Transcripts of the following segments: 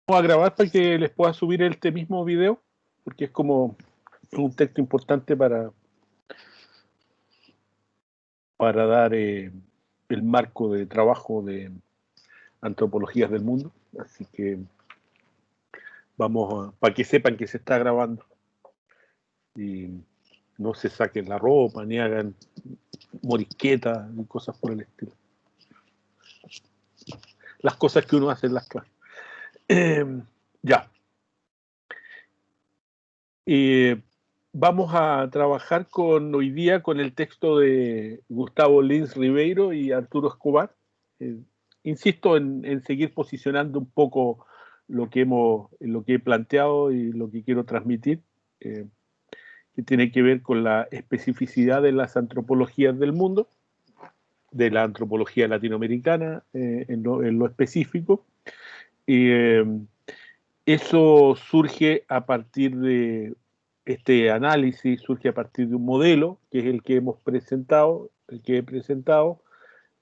Vamos a grabar para que les pueda subir este mismo video, porque es como un texto importante para dar el marco de trabajo de antropologías del mundo. Así que para que sepan que se está grabando y no se saquen la ropa ni hagan morisquetas ni cosas por el estilo. Las cosas que uno hace en las clases. Ya. Vamos a trabajar hoy día con el texto de Gustavo Lins Ribeiro y Arturo Escobar. Eh, Insisto en seguir posicionando un poco lo que he planteado y lo que quiero transmitir, eh, que tiene que ver con la especificidad de las antropologías del mundo, de la antropología latinoamericana en lo específico. Y eso surge a partir de este análisis, surge a partir de un modelo, que es el que hemos presentado, el que he presentado,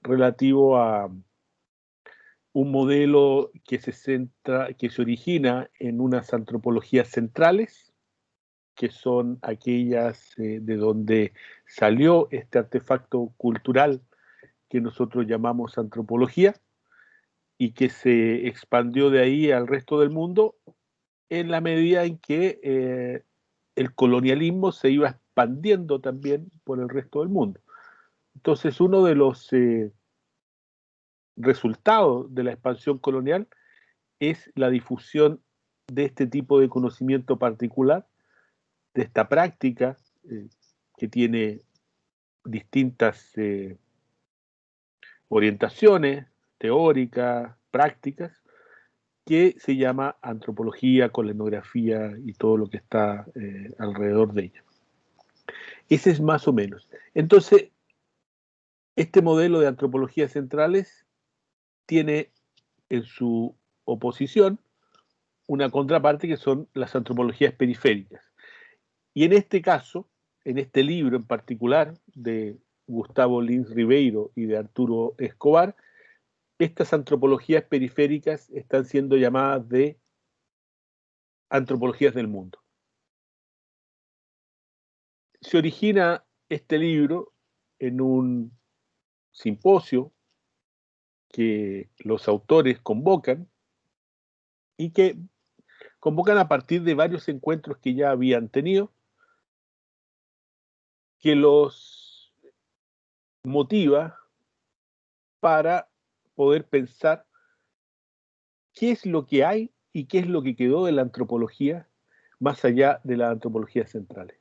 relativo a un modelo que se origina en unas antropologías centrales, que son aquellas de donde salió este artefacto cultural que nosotros llamamos antropología, y que se expandió de ahí al resto del mundo en la medida en que el colonialismo se iba expandiendo también por el resto del mundo. Entonces, uno de los resultados de la expansión colonial es la difusión de este tipo de conocimiento particular, de esta práctica que tiene distintas orientaciones teóricas, prácticas, que se llama antropología, con la etnografía y todo lo que está alrededor de ella. Ese es más o menos. Entonces, este modelo de antropologías centrales tiene en su oposición una contraparte que son las antropologías periféricas. Y en este caso, en este libro en particular de Gustavo Lins Ribeiro y de Arturo Escobar, estas antropologías periféricas están siendo llamadas de antropologías del mundo. Se origina este libro en un simposio que los autores convocan y que convocan a partir de varios encuentros que ya habían tenido, que los motiva para poder pensar qué es lo que hay y qué es lo que quedó de la antropología más allá de las antropologías centrales.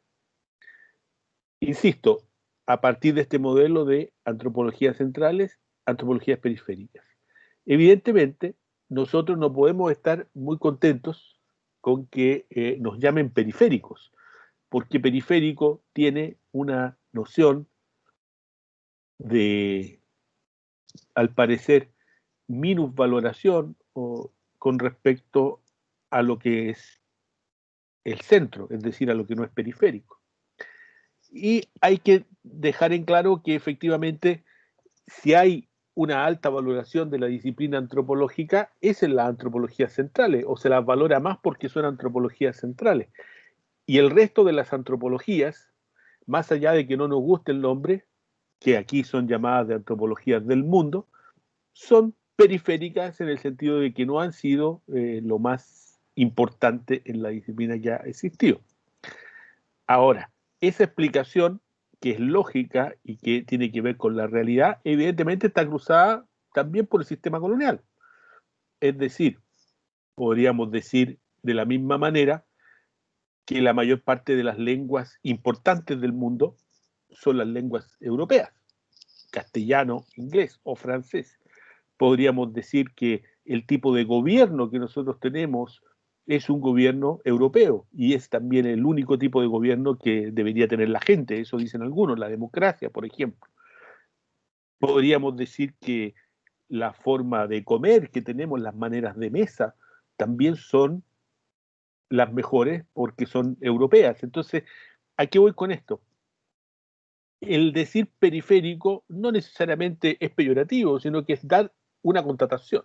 Insisto, a partir de este modelo de antropologías centrales, antropologías periféricas. Evidentemente, nosotros no podemos estar muy contentos con que nos llamen periféricos, porque periférico tiene una noción de, al parecer, minusvaloración o con respecto a lo que es el centro, es decir, a lo que no es periférico. Y hay que dejar en claro que efectivamente, si hay una alta valoración de la disciplina antropológica, es en las antropologías centrales, o se las valora más porque son antropologías centrales. Y el resto de las antropologías, más allá de que no nos guste el nombre, que aquí son llamadas de antropologías del mundo, son periféricas en el sentido de que no han sido lo más importante en la disciplina que ha existido. Ahora, esa explicación, que es lógica y que tiene que ver con la realidad, evidentemente está cruzada también por el sistema colonial. Es decir, podríamos decir de la misma manera que la mayor parte de las lenguas importantes del mundo son las lenguas europeas, castellano, inglés o francés. Podríamos decir que el tipo de gobierno que nosotros tenemos es un gobierno europeo y es también el único tipo de gobierno que debería tener la gente, eso dicen algunos, la democracia, por ejemplo. Podríamos decir que la forma de comer que tenemos, las maneras de mesa, también son las mejores porque son europeas. Entonces, ¿a qué voy con esto? El decir periférico no necesariamente es peyorativo, sino que es dar una constatación.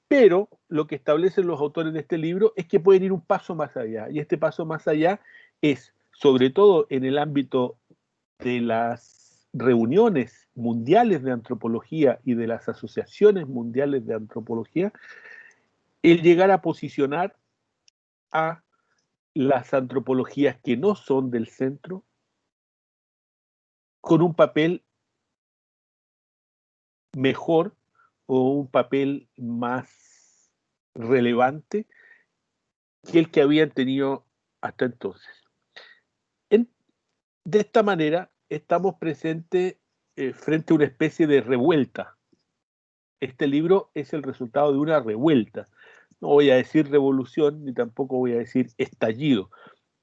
Pero lo que establecen los autores de este libro es que pueden ir un paso más allá, y este paso más allá es, sobre todo en el ámbito de las reuniones mundiales de antropología y de las asociaciones mundiales de antropología, el llegar a posicionar a las antropologías que no son del centro con un papel mejor o un papel más relevante que el que habían tenido hasta entonces. De esta manera, estamos presentes frente a una especie de revuelta. Este libro es el resultado de una revuelta. No voy a decir revolución, ni tampoco voy a decir estallido,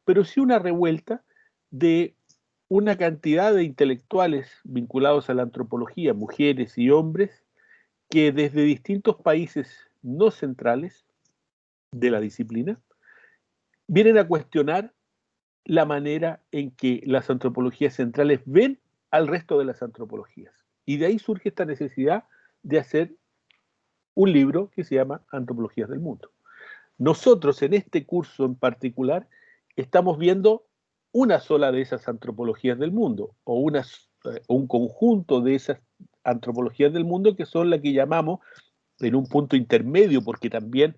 pero sí una revuelta de una cantidad de intelectuales vinculados a la antropología, mujeres y hombres, que desde distintos países no centrales de la disciplina, vienen a cuestionar la manera en que las antropologías centrales ven al resto de las antropologías. Y de ahí surge esta necesidad de hacer un libro que se llama Antropologías del Mundo. Nosotros en este curso en particular estamos viendo una sola de esas antropologías del mundo, o un conjunto de esas antropologías del mundo que son las que llamamos en un punto intermedio, porque también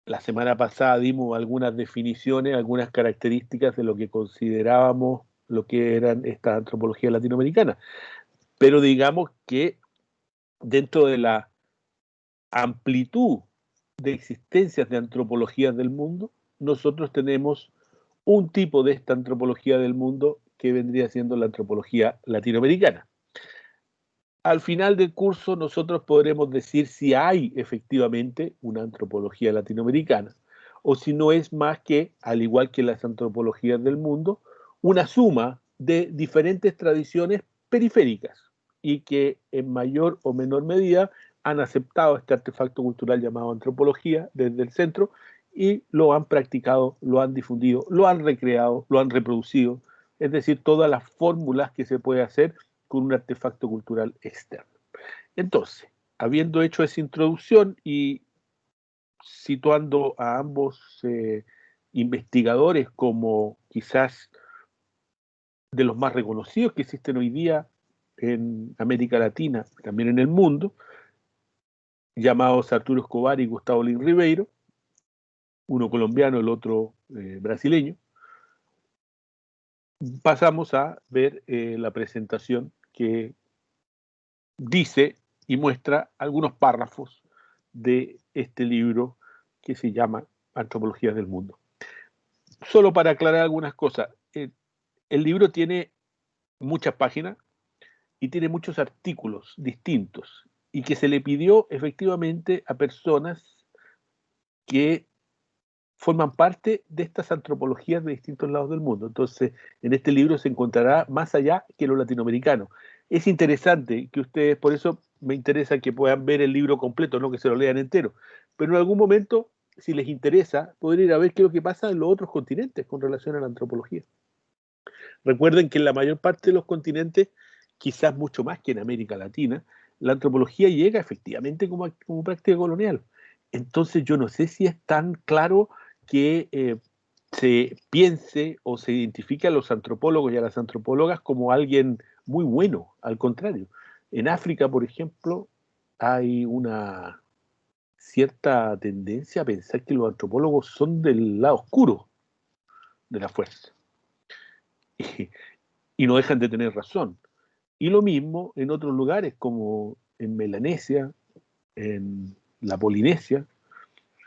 la semana pasada dimos algunas definiciones, algunas características de lo que considerábamos lo que eran estas antropologías latinoamericanas. Pero digamos que dentro de la amplitud de existencias de antropologías del mundo, nosotros tenemos un tipo de esta antropología del mundo que vendría siendo la antropología latinoamericana. Al final del curso nosotros podremos decir si hay efectivamente una antropología latinoamericana o si no es más que, al igual que las antropologías del mundo, una suma de diferentes tradiciones periféricas y que en mayor o menor medida han aceptado este artefacto cultural llamado antropología desde el centro y lo han practicado, lo han difundido, lo han recreado, lo han reproducido, es decir, todas las fórmulas que se puede hacer con un artefacto cultural externo. Entonces, habiendo hecho esa introducción y situando a ambos investigadores como quizás de los más reconocidos que existen hoy día en América Latina, también en el mundo, llamados Arturo Escobar y Gustavo Lin Ribeiro, uno colombiano, el otro brasileño, pasamos a ver la presentación que dice y muestra algunos párrafos de este libro que se llama Antropologías del Mundo. Solo para aclarar algunas cosas, el libro tiene muchas páginas y tiene muchos artículos distintos y que se le pidió efectivamente a personas que forman parte de estas antropologías de distintos lados del mundo. Entonces, en este libro se encontrará más allá que lo latinoamericano. Es interesante que ustedes, por eso me interesa que puedan ver el libro completo, no que se lo lean entero, pero en algún momento, si les interesa, poder ir a ver qué es lo que pasa en los otros continentes con relación a la antropología. Recuerden que en la mayor parte de los continentes, quizás mucho más que en América Latina, la antropología llega efectivamente como práctica colonial. Entonces yo no sé si es tan claro que se piense o se identifique a los antropólogos y a las antropólogas como alguien muy bueno, al contrario. En África, por ejemplo, hay una cierta tendencia a pensar que los antropólogos son del lado oscuro de la fuerza. Y no dejan de tener razón. Y lo mismo en otros lugares como en Melanesia, en la Polinesia.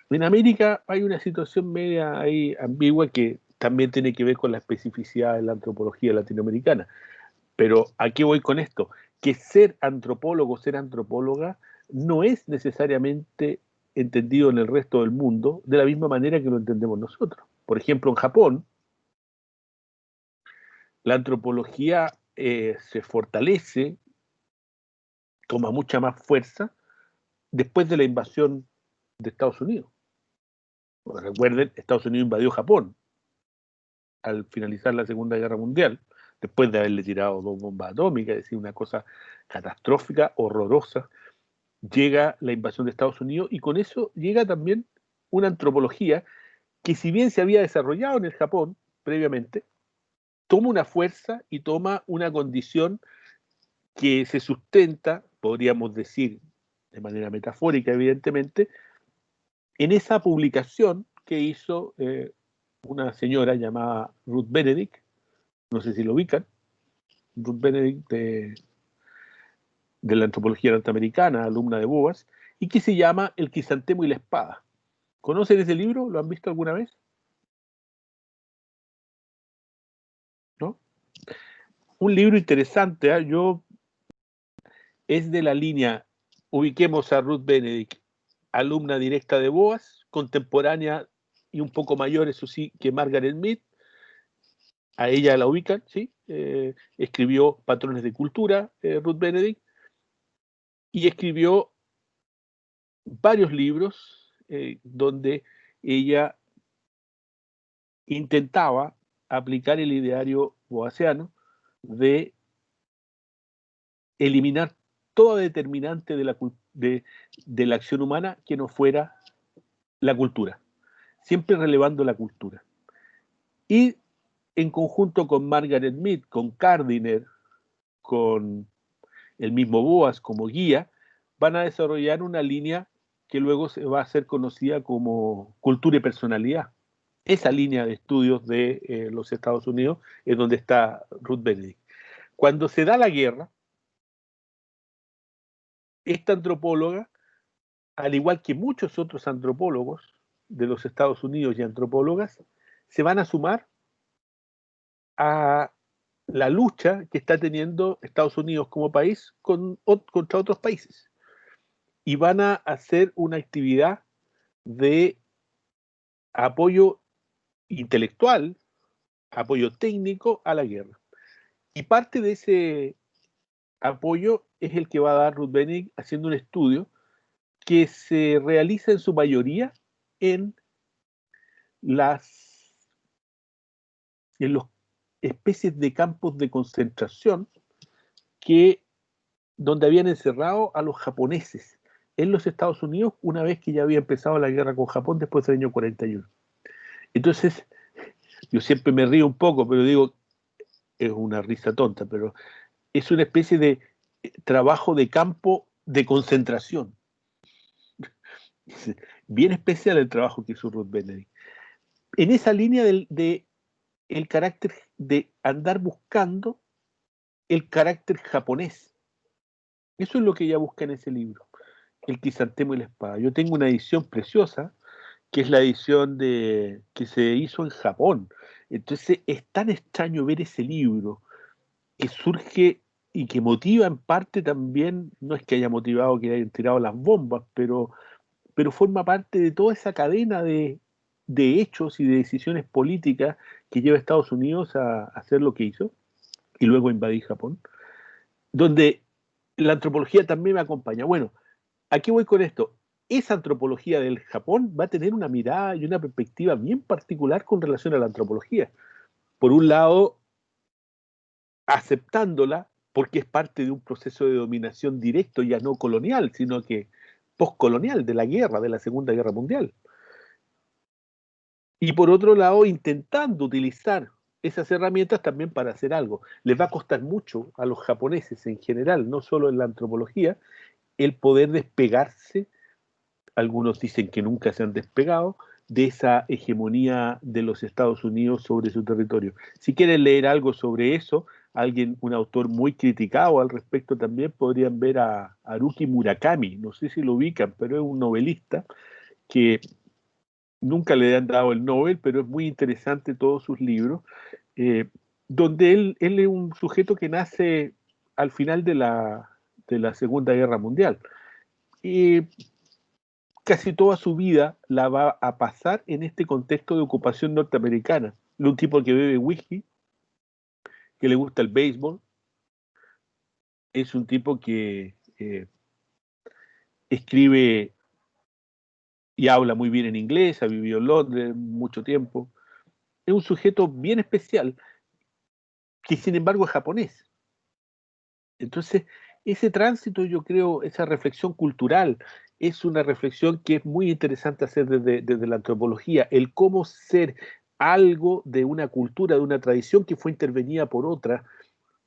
En América hay una situación media ahí ambigua que también tiene que ver con la especificidad de la antropología latinoamericana. Pero ¿a qué voy con esto? Que ser antropólogo, ser antropóloga, no es necesariamente entendido en el resto del mundo de la misma manera que lo entendemos nosotros. Por ejemplo, en Japón, la antropología se fortalece, toma mucha más fuerza después de la invasión de Estados Unidos. Recuerden, Estados Unidos invadió Japón al finalizar la Segunda Guerra Mundial, después de haberle tirado 2 bombas atómicas, es decir, una cosa catastrófica, horrorosa. llega la invasión de Estados Unidos y con eso llega también una antropología que, si bien se había desarrollado en el Japón previamente, toma una fuerza y toma una condición que se sustenta, podríamos decir de manera metafórica evidentemente, en esa publicación que hizo una señora llamada Ruth Benedict, no sé si lo ubican, Ruth Benedict de la antropología norteamericana, alumna de Boas, y que se llama El crisantemo y la espada. ¿Conocen ese libro? ¿Lo han visto alguna vez? ¿No? Un libro interesante, ¿eh? Es de la línea, ubiquemos a Ruth Benedict, alumna directa de Boas, contemporánea y un poco mayor, eso sí, que Margaret Mead. A ella la ubican, ¿sí? Escribió Patrones de Cultura, Ruth Benedict, y escribió varios libros donde ella intentaba aplicar el ideario boasiano de eliminar toda determinante de la acción humana que no fuera la cultura, siempre relevando la cultura. Y en conjunto con Margaret Mead, con Gardiner, con el mismo Boas como guía, van a desarrollar una línea que luego se va a ser conocida como cultura y personalidad. Esa línea de estudios de los Estados Unidos es donde está Ruth Benedict. Cuando se da la guerra, esta antropóloga, al igual que muchos otros antropólogos de los Estados Unidos y antropólogas, se van a sumar a la lucha que está teniendo Estados Unidos como país contra otros países. Y van a hacer una actividad de apoyo intelectual, apoyo técnico a la guerra. Y parte de ese apoyo es el que va a dar Ruth Benedict haciendo un estudio que se realiza en su mayoría en los especies de campos de concentración donde habían encerrado a los japoneses en los Estados Unidos una vez que ya había empezado la guerra con Japón después del año 41. Entonces, yo siempre me río un poco, pero digo, es una risa tonta, pero es una especie de trabajo de campo de concentración. Bien especial el trabajo que hizo Ruth Benedict. En esa línea de el carácter de andar buscando el carácter japonés. Eso es lo que ella busca en ese libro, El crisantemo y la espada. Yo tengo una edición preciosa, que es la edición que se hizo en Japón. Entonces es tan extraño ver ese libro que surge y que motiva en parte también, no es que haya motivado que hayan tirado las bombas, pero forma parte de toda esa cadena de hechos y de decisiones políticas que lleva a Estados Unidos a hacer lo que hizo y luego a invadir Japón, donde la antropología también me acompaña. Bueno, ¿a qué voy con esto? Esa antropología del Japón va a tener una mirada y una perspectiva bien particular con relación a la antropología. Por un lado, aceptándola porque es parte de un proceso de dominación directo, ya no colonial, sino que postcolonial, de la guerra, de la Segunda Guerra Mundial. Y por otro lado, intentando utilizar esas herramientas también para hacer algo. Les va a costar mucho a los japoneses en general, no solo en la antropología, el poder despegarse, algunos dicen que nunca se han despegado, de esa hegemonía de los Estados Unidos sobre su territorio. Si quieren leer algo sobre eso, un autor muy criticado al respecto también, podrían ver a Haruki Murakami, no sé si lo ubican, pero es un novelista que nunca le han dado el Nobel, pero es muy interesante todos sus libros, eh, donde él es un sujeto que nace al final de la Segunda Guerra Mundial. Y casi toda su vida la va a pasar en este contexto de ocupación norteamericana. De un tipo que bebe whisky, que le gusta el béisbol, es un tipo que escribe y habla muy bien en inglés, ha vivido en Londres mucho tiempo. Es un sujeto bien especial, que sin embargo es japonés. Entonces, ese tránsito, yo creo, esa reflexión cultural, es una reflexión que es muy interesante hacer desde la antropología, el cómo ser algo de una cultura, de una tradición que fue intervenida por otra,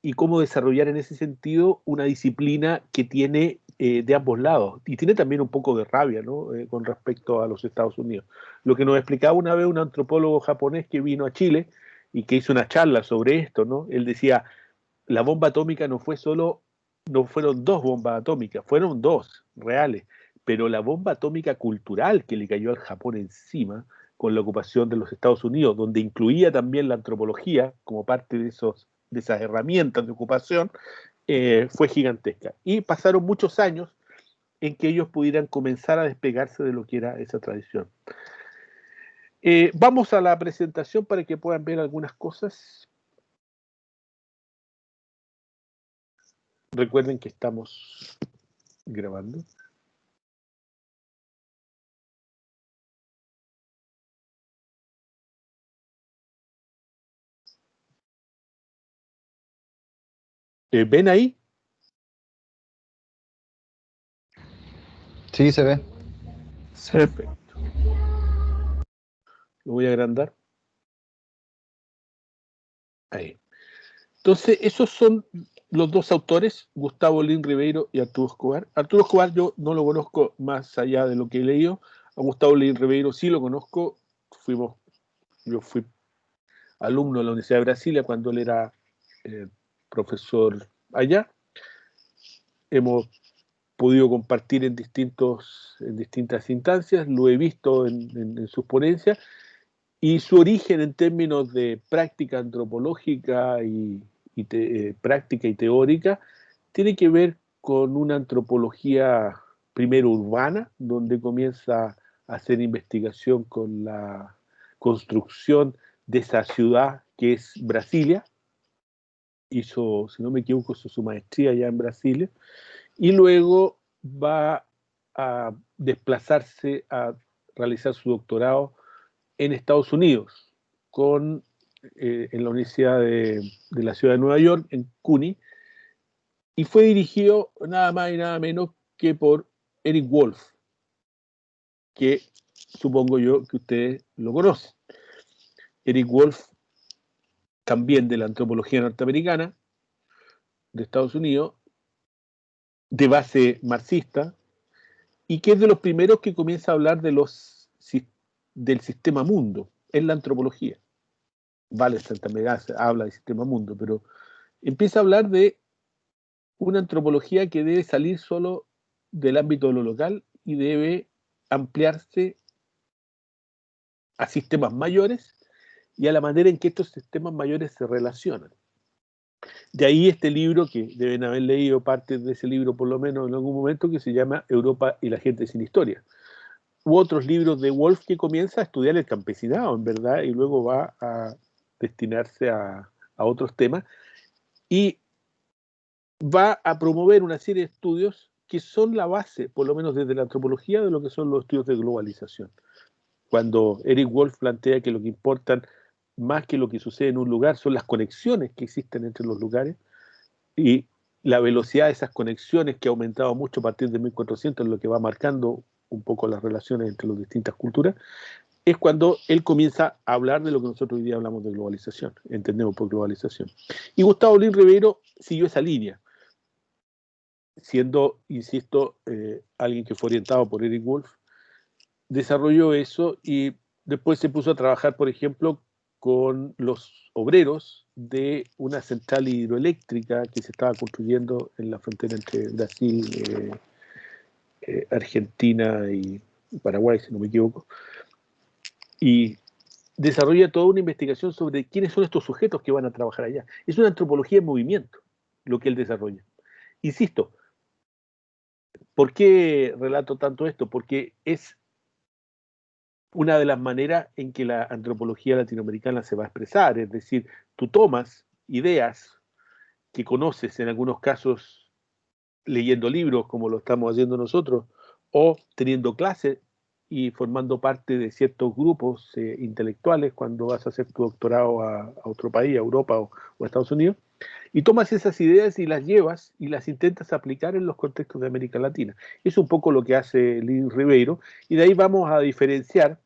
y cómo desarrollar en ese sentido una disciplina que tiene de ambos lados, y tiene también un poco de rabia, ¿no? Con respecto a los Estados Unidos. Lo que nos explicaba una vez un antropólogo japonés que vino a Chile y que hizo una charla sobre esto, ¿no? Él decía, la bomba atómica no fue solo, no fueron dos bombas atómicas, fueron dos reales, pero la bomba atómica cultural que le cayó al Japón encima con la ocupación de los Estados Unidos, donde incluía también la antropología como parte de esas herramientas de ocupación, fue gigantesca. Y pasaron muchos años en que ellos pudieran comenzar a despegarse de lo que era esa tradición. Vamos a la presentación para que puedan ver algunas cosas. Recuerden que estamos grabando. ¿Ven ahí? Sí, se ve. Perfecto. Lo voy a agrandar. Ahí. Entonces, esos son los dos autores, Gustavo Lin Ribeiro y Arturo Escobar. Arturo Escobar yo no lo conozco más allá de lo que he leído. A Gustavo Lin Ribeiro sí lo conozco. Yo fui alumno de la Universidad de Brasilia cuando él era profesor allá. Hemos podido compartir en distintas instancias, lo he visto en sus ponencias, y su origen en términos de práctica antropológica práctica y teórica tiene que ver con una antropología primero urbana, donde comienza a hacer investigación con la construcción de esa ciudad que es Brasilia. Hizo, si no me equivoco, su maestría ya en Brasilia, y luego va a desplazarse a realizar su doctorado en Estados Unidos, en la Universidad de la Ciudad de Nueva York, en CUNY, y fue dirigido nada más y nada menos que por Eric Wolf, que supongo yo que ustedes lo conocen. Eric Wolf, también de la antropología norteamericana, de Estados Unidos, de base marxista, y que es de los primeros que comienza a hablar del sistema mundo en la antropología. Wallerstein también habla del sistema mundo, pero empieza a hablar de una antropología que debe salir solo del ámbito de lo local y debe ampliarse a sistemas mayores y a la manera en que estos sistemas mayores se relacionan. De ahí este libro, que deben haber leído parte de ese libro por lo menos en algún momento, que se llama Europa y la gente sin historia. U otros libros de Wolf que comienza a estudiar el campesinado, en verdad, y luego va a destinarse a otros temas, y va a promover una serie de estudios que son la base, por lo menos desde la antropología, de lo que son los estudios de globalización. Cuando Eric Wolf plantea que lo que importan más que lo que sucede en un lugar son las conexiones que existen entre los lugares, y la velocidad de esas conexiones que ha aumentado mucho a partir de 1400, es lo que va marcando un poco las relaciones entre las distintas culturas, es cuando él comienza a hablar de lo que nosotros hoy día hablamos de globalización, entendemos por globalización. Y Gustavo Lin Ribeiro siguió esa línea, siendo, insisto, alguien que fue orientado por Eric Wolf, desarrolló eso y después se puso a trabajar, por ejemplo, con los obreros de una central hidroeléctrica que se estaba construyendo en la frontera entre Brasil, Argentina y Paraguay, si no me equivoco, y desarrolla toda una investigación sobre quiénes son estos sujetos que van a trabajar allá. Es una antropología en movimiento lo que él desarrolla. Insisto, ¿por qué relato tanto esto? Porque es una de las maneras en que la antropología latinoamericana se va a expresar, es decir, tú tomas ideas que conoces en algunos casos leyendo libros como lo estamos haciendo nosotros, o teniendo clases y formando parte de ciertos grupos intelectuales cuando vas a hacer tu doctorado a otro país, a Europa o a Estados Unidos, Y tomas esas ideas y las llevas y las intentas aplicar en los contextos de América Latina. Es un poco lo que hace Lins Ribeiro, y de ahí vamos a diferenciar.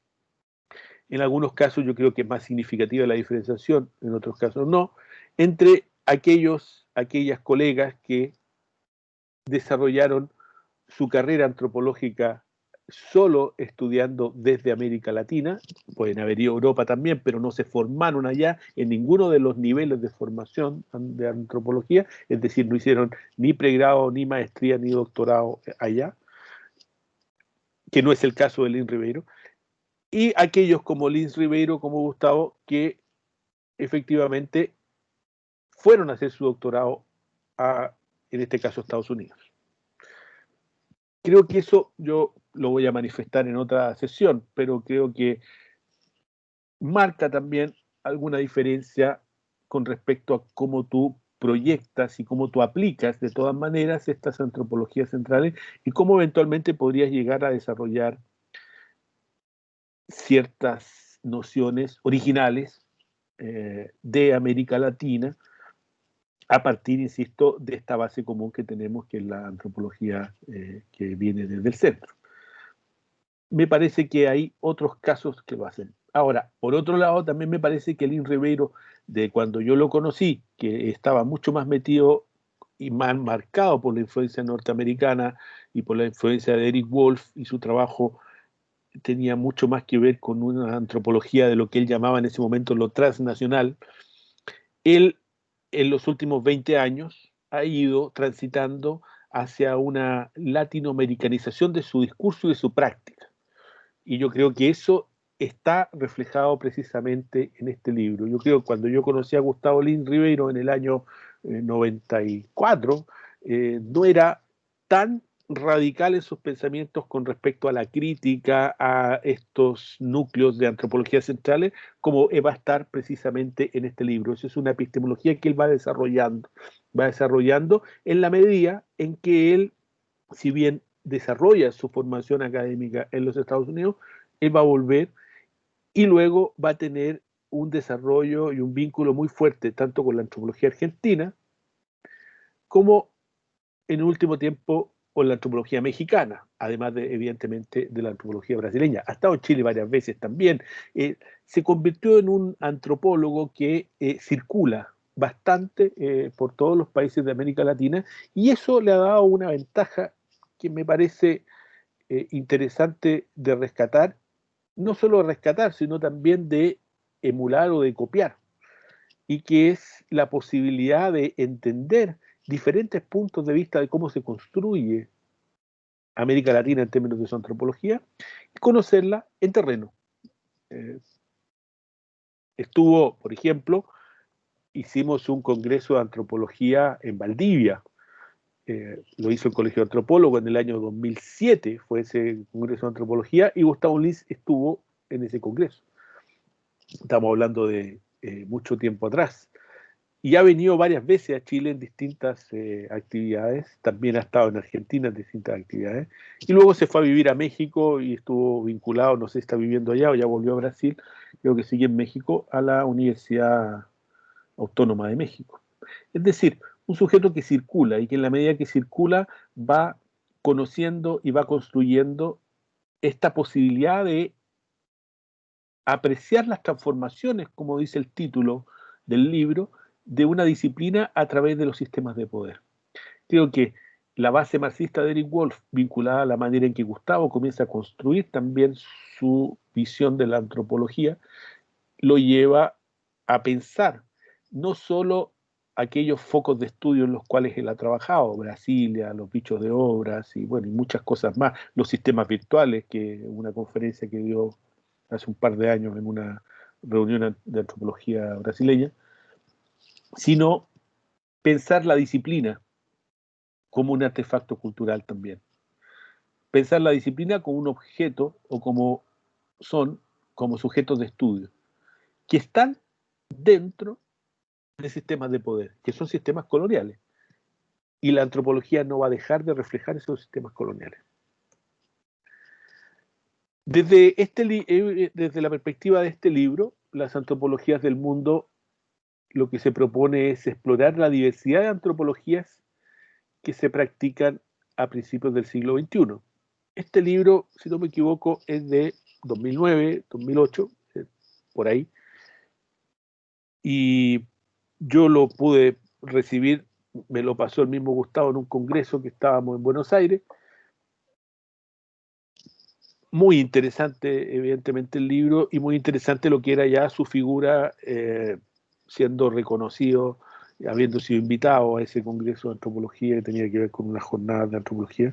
En algunos casos yo creo que es más significativa la diferenciación, en otros casos no, entre aquellas colegas que desarrollaron su carrera antropológica solo estudiando desde América Latina, pueden haber ido a Europa también, pero no se formaron allá en ninguno de los niveles de formación de antropología, es decir, no hicieron ni pregrado, ni maestría, ni doctorado allá, que no es el caso de Lins Ribeiro, y aquellos como Lins Ribeiro, como Gustavo, que efectivamente fueron a hacer su doctorado en este caso, Estados Unidos. Creo que eso yo lo voy a manifestar en otra sesión, pero creo que marca también alguna diferencia con respecto a cómo tú proyectas y cómo tú aplicas de todas maneras estas antropologías centrales y cómo eventualmente podrías llegar a desarrollar ciertas nociones originales de América Latina a partir, insisto, de esta base común que tenemos, que es la antropología que viene desde el centro. Me parece que hay otros casos que lo hacen. Ahora, por otro lado, también me parece que Lins Ribeiro, de cuando yo lo conocí, que estaba mucho más metido y más marcado por la influencia norteamericana y por la influencia de Eric Wolf, y su trabajo tenía mucho más que ver con una antropología de lo que él llamaba en ese momento lo transnacional. Él, en los últimos 20 años, ha ido transitando hacia una latinoamericanización de su discurso y de su práctica. Y yo creo que eso está reflejado precisamente en este libro. Yo creo que cuando yo conocí a Gustavo Lins Ribeiro en el año 94, no era tan radical en sus pensamientos con respecto a la crítica a estos núcleos de antropología centrales como va a estar precisamente en este libro. Eso es una epistemología que él va desarrollando en la medida en que él, si bien desarrolla su formación académica en los Estados Unidos, él va a volver y luego va a tener un desarrollo y un vínculo muy fuerte tanto con la antropología argentina como en último tiempo con la antropología mexicana, además de, evidentemente, de la antropología brasileña. Ha estado en Chile varias veces también. Se convirtió en un antropólogo que circula bastante por todos los países de América Latina, y eso le ha dado una ventaja que me parece interesante de rescatar, no solo de rescatar, sino también de emular o de copiar, y que es la posibilidad de entender diferentes puntos de vista de cómo se construye América Latina en términos de su antropología y conocerla en terreno. Eh, Estuvo, por ejemplo, hicimos un congreso de antropología en Valdivia. Lo hizo el Colegio de Antropólogos en el año 2007, fue ese congreso de antropología, y Gustavo Lins estuvo en ese congreso. Estamos hablando de mucho tiempo atrás. Y ha venido varias veces a Chile en distintas actividades, también ha estado en Argentina en distintas actividades, y luego se fue a vivir a México y estuvo vinculado, no sé si está viviendo allá o ya volvió a Brasil, creo que sigue en México, a la Universidad Autónoma de México. Es decir, un sujeto que circula y que en la medida que circula va conociendo y va construyendo esta posibilidad de apreciar las transformaciones, como dice el título del libro, de una disciplina a través de los sistemas de poder. Creo que la base marxista de Eric Wolf, vinculada a la manera en que Gustavo comienza a construir también su visión de la antropología, lo lleva a pensar no solo aquellos focos de estudio en los cuales él ha trabajado, Brasilia, los bichos de obras y bueno, y muchas cosas más, los sistemas virtuales, que una conferencia que dio hace un par de años en una reunión de antropología brasileña, sino pensar la disciplina como un artefacto cultural también. Pensar la disciplina como un objeto o como sujetos de estudio, que están dentro de sistemas de poder, que son sistemas coloniales. Y la antropología no va a dejar de reflejar esos sistemas coloniales. Desde la perspectiva de este libro, las antropologías del mundo lo que se propone es explorar la diversidad de antropologías que se practican a principios del siglo XXI. Este libro, si no me equivoco, es de 2009, 2008, por ahí, y yo lo pude recibir, me lo pasó el mismo Gustavo en un congreso que estábamos en Buenos Aires. Muy interesante, evidentemente, el libro, y muy interesante lo que era ya su figura, siendo reconocido, habiendo sido invitado a ese congreso de antropología que tenía que ver con una jornada de antropología,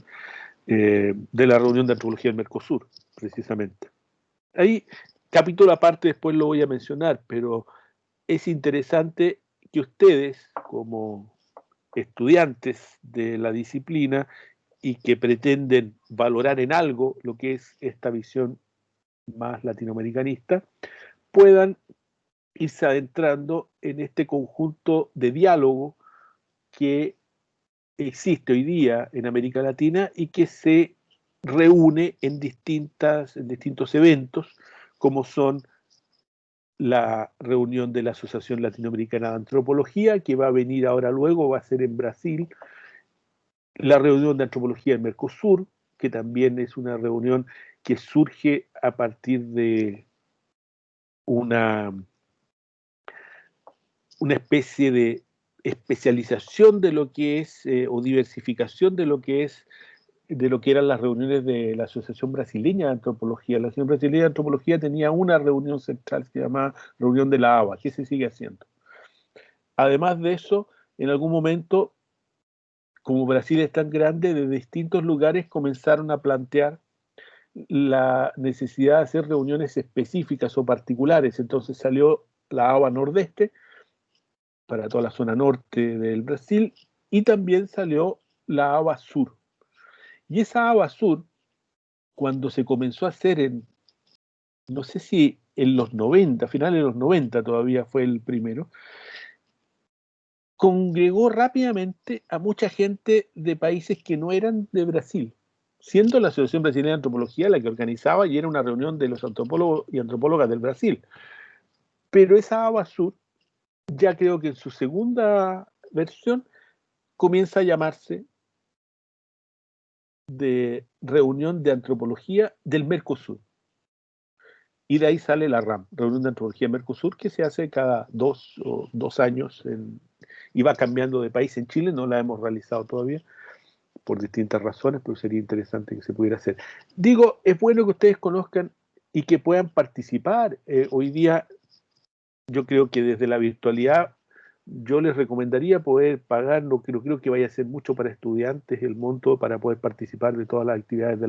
de la reunión de antropología del Mercosur, precisamente. Ahí, capítulo aparte, después lo voy a mencionar, pero es interesante que ustedes, como estudiantes de la disciplina y que pretenden valorar en algo lo que es esta visión más latinoamericanista, puedan irse adentrando en este conjunto de diálogo que existe hoy día en América Latina y que se reúne en distintos eventos, como son la reunión de la Asociación Latinoamericana de Antropología, que va a venir ahora luego, va a ser en Brasil, la reunión de antropología del Mercosur, que también es una reunión que surge a partir de una especie de especialización de lo que es, o diversificación de lo que eran las reuniones de la Asociación Brasileña de Antropología. La Asociación Brasileña de Antropología tenía una reunión central que se llamaba Reunión de la ABA, que se sigue haciendo. Además de eso, en algún momento, como Brasil es tan grande, de distintos lugares comenzaron a plantear la necesidad de hacer reuniones específicas o particulares. Entonces salió la ABA Nordeste para toda la zona norte del Brasil y también salió la ABA Sur. Y esa ABA Sur, cuando se comenzó a hacer no sé si en los 90, finales de los 90 todavía fue el primero, congregó rápidamente a mucha gente de países que no eran de Brasil, siendo la Asociación Brasileña de Antropología la que organizaba y era una reunión de los antropólogos y antropólogas del Brasil. Pero esa ABA Sur, ya creo que en su segunda versión, comienza a llamarse de Reunión de Antropología del Mercosur. Y de ahí sale la RAM, Reunión de Antropología Mercosur, que se hace cada 2 años y va cambiando de país. En Chile no la hemos realizado todavía por distintas razones, pero sería interesante que se pudiera hacer. Digo, es bueno que ustedes conozcan y que puedan participar. Hoy día yo creo que desde la virtualidad yo les recomendaría poder pagar, no creo que vaya a ser mucho para estudiantes el monto para poder participar de todas las actividades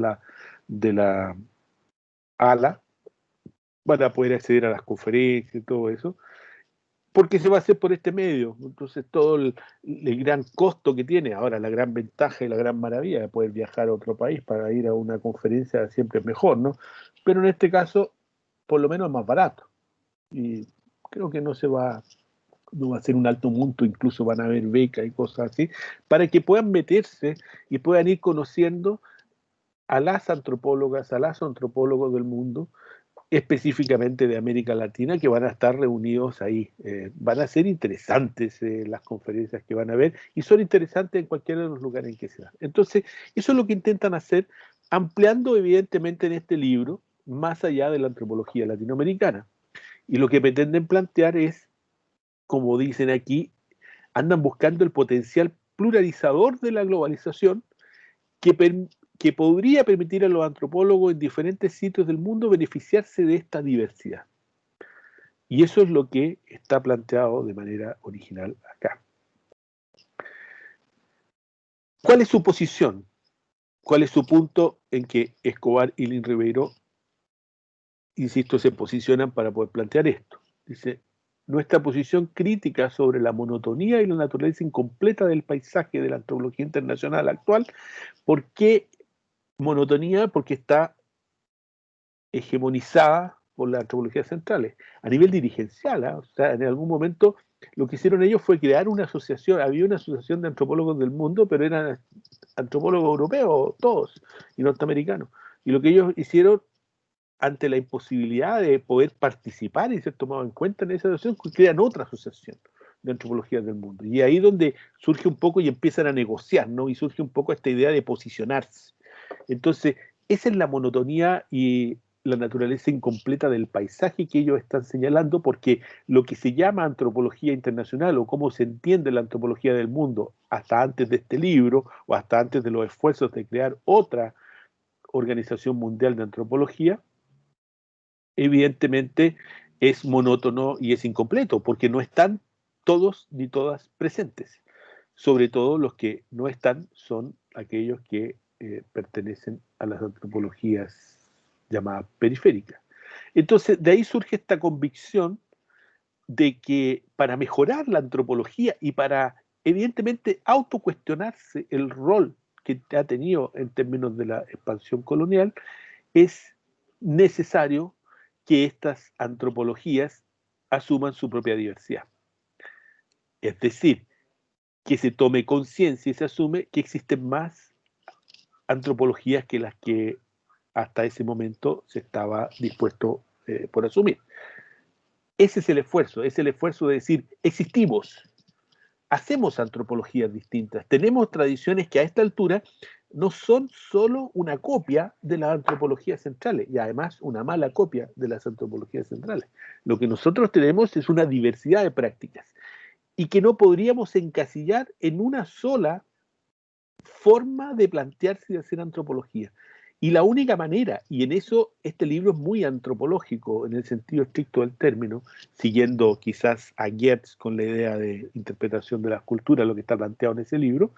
de la ALA, para poder acceder a las conferencias y todo eso, porque se va a hacer por este medio. Entonces todo el gran costo que tiene, ahora la gran ventaja y la gran maravilla de poder viajar a otro país para ir a una conferencia siempre es mejor, ¿no? Pero en este caso, por lo menos es más barato. Y creo que no va a ser un alto monto, incluso van a haber becas y cosas así, para que puedan meterse y puedan ir conociendo a las antropólogas, a los antropólogos del mundo, específicamente de América Latina, que van a estar reunidos ahí. Van a ser interesantes las conferencias que van a ver y son interesantes en cualquiera de los lugares en que se dan. Entonces, eso es lo que intentan hacer, ampliando evidentemente en este libro, más allá de la antropología latinoamericana. Y lo que pretenden plantear es, como dicen aquí, andan buscando el potencial pluralizador de la globalización que podría permitir a los antropólogos en diferentes sitios del mundo beneficiarse de esta diversidad. Y eso es lo que está planteado de manera original acá. ¿Cuál es su posición? ¿Cuál es su punto en que Escobar y Lin Ribeiro, insisto, se posicionan para poder plantear esto? Dice, nuestra posición crítica sobre la monotonía y la naturaleza incompleta del paisaje de la antropología internacional actual. ¿Por qué monotonía? Porque está hegemonizada por las antropologías centrales, a nivel dirigencial, ¿eh? O sea, en algún momento lo que hicieron ellos fue crear una asociación, había una asociación de antropólogos del mundo, pero eran antropólogos europeos, todos, y norteamericanos. Y lo que ellos hicieron ante la imposibilidad de poder participar y ser tomado en cuenta en esa asociación, crean otra asociación. de antropologías del mundo. Y ahí donde surge un poco y empiezan a negociar, ¿no? Y surge un poco esta idea de posicionarse. Entonces, esa es la monotonía y la naturaleza incompleta del paisaje que ellos están señalando, porque lo que se llama antropología internacional o cómo se entiende la antropología del mundo hasta antes de este libro o hasta antes de los esfuerzos de crear otra Organización Mundial de Antropología, evidentemente es monótono y es incompleto, porque no están todos ni todas presentes. Sobre todo los que no están son aquellos que pertenecen a las antropologías llamadas periféricas. Entonces, de ahí surge esta convicción de que para mejorar la antropología y para, evidentemente, autocuestionarse el rol que ha tenido en términos de la expansión colonial, es necesario que estas antropologías asuman su propia diversidad. Es decir, que se tome conciencia y se asume que existen más antropologías que las que hasta ese momento se estaba dispuesto por asumir. Ese es el esfuerzo de decir, existimos, hacemos antropologías distintas, tenemos tradiciones que a esta altura no son solo una copia de las antropologías centrales, y además una mala copia de las antropologías centrales. Lo que nosotros tenemos es una diversidad de prácticas, y que no podríamos encasillar en una sola forma de plantearse y de hacer antropología. Y la única manera, y en eso este libro es muy antropológico en el sentido estricto del término, siguiendo quizás a Geertz con la idea de interpretación de las culturas, lo que está planteado en ese libro,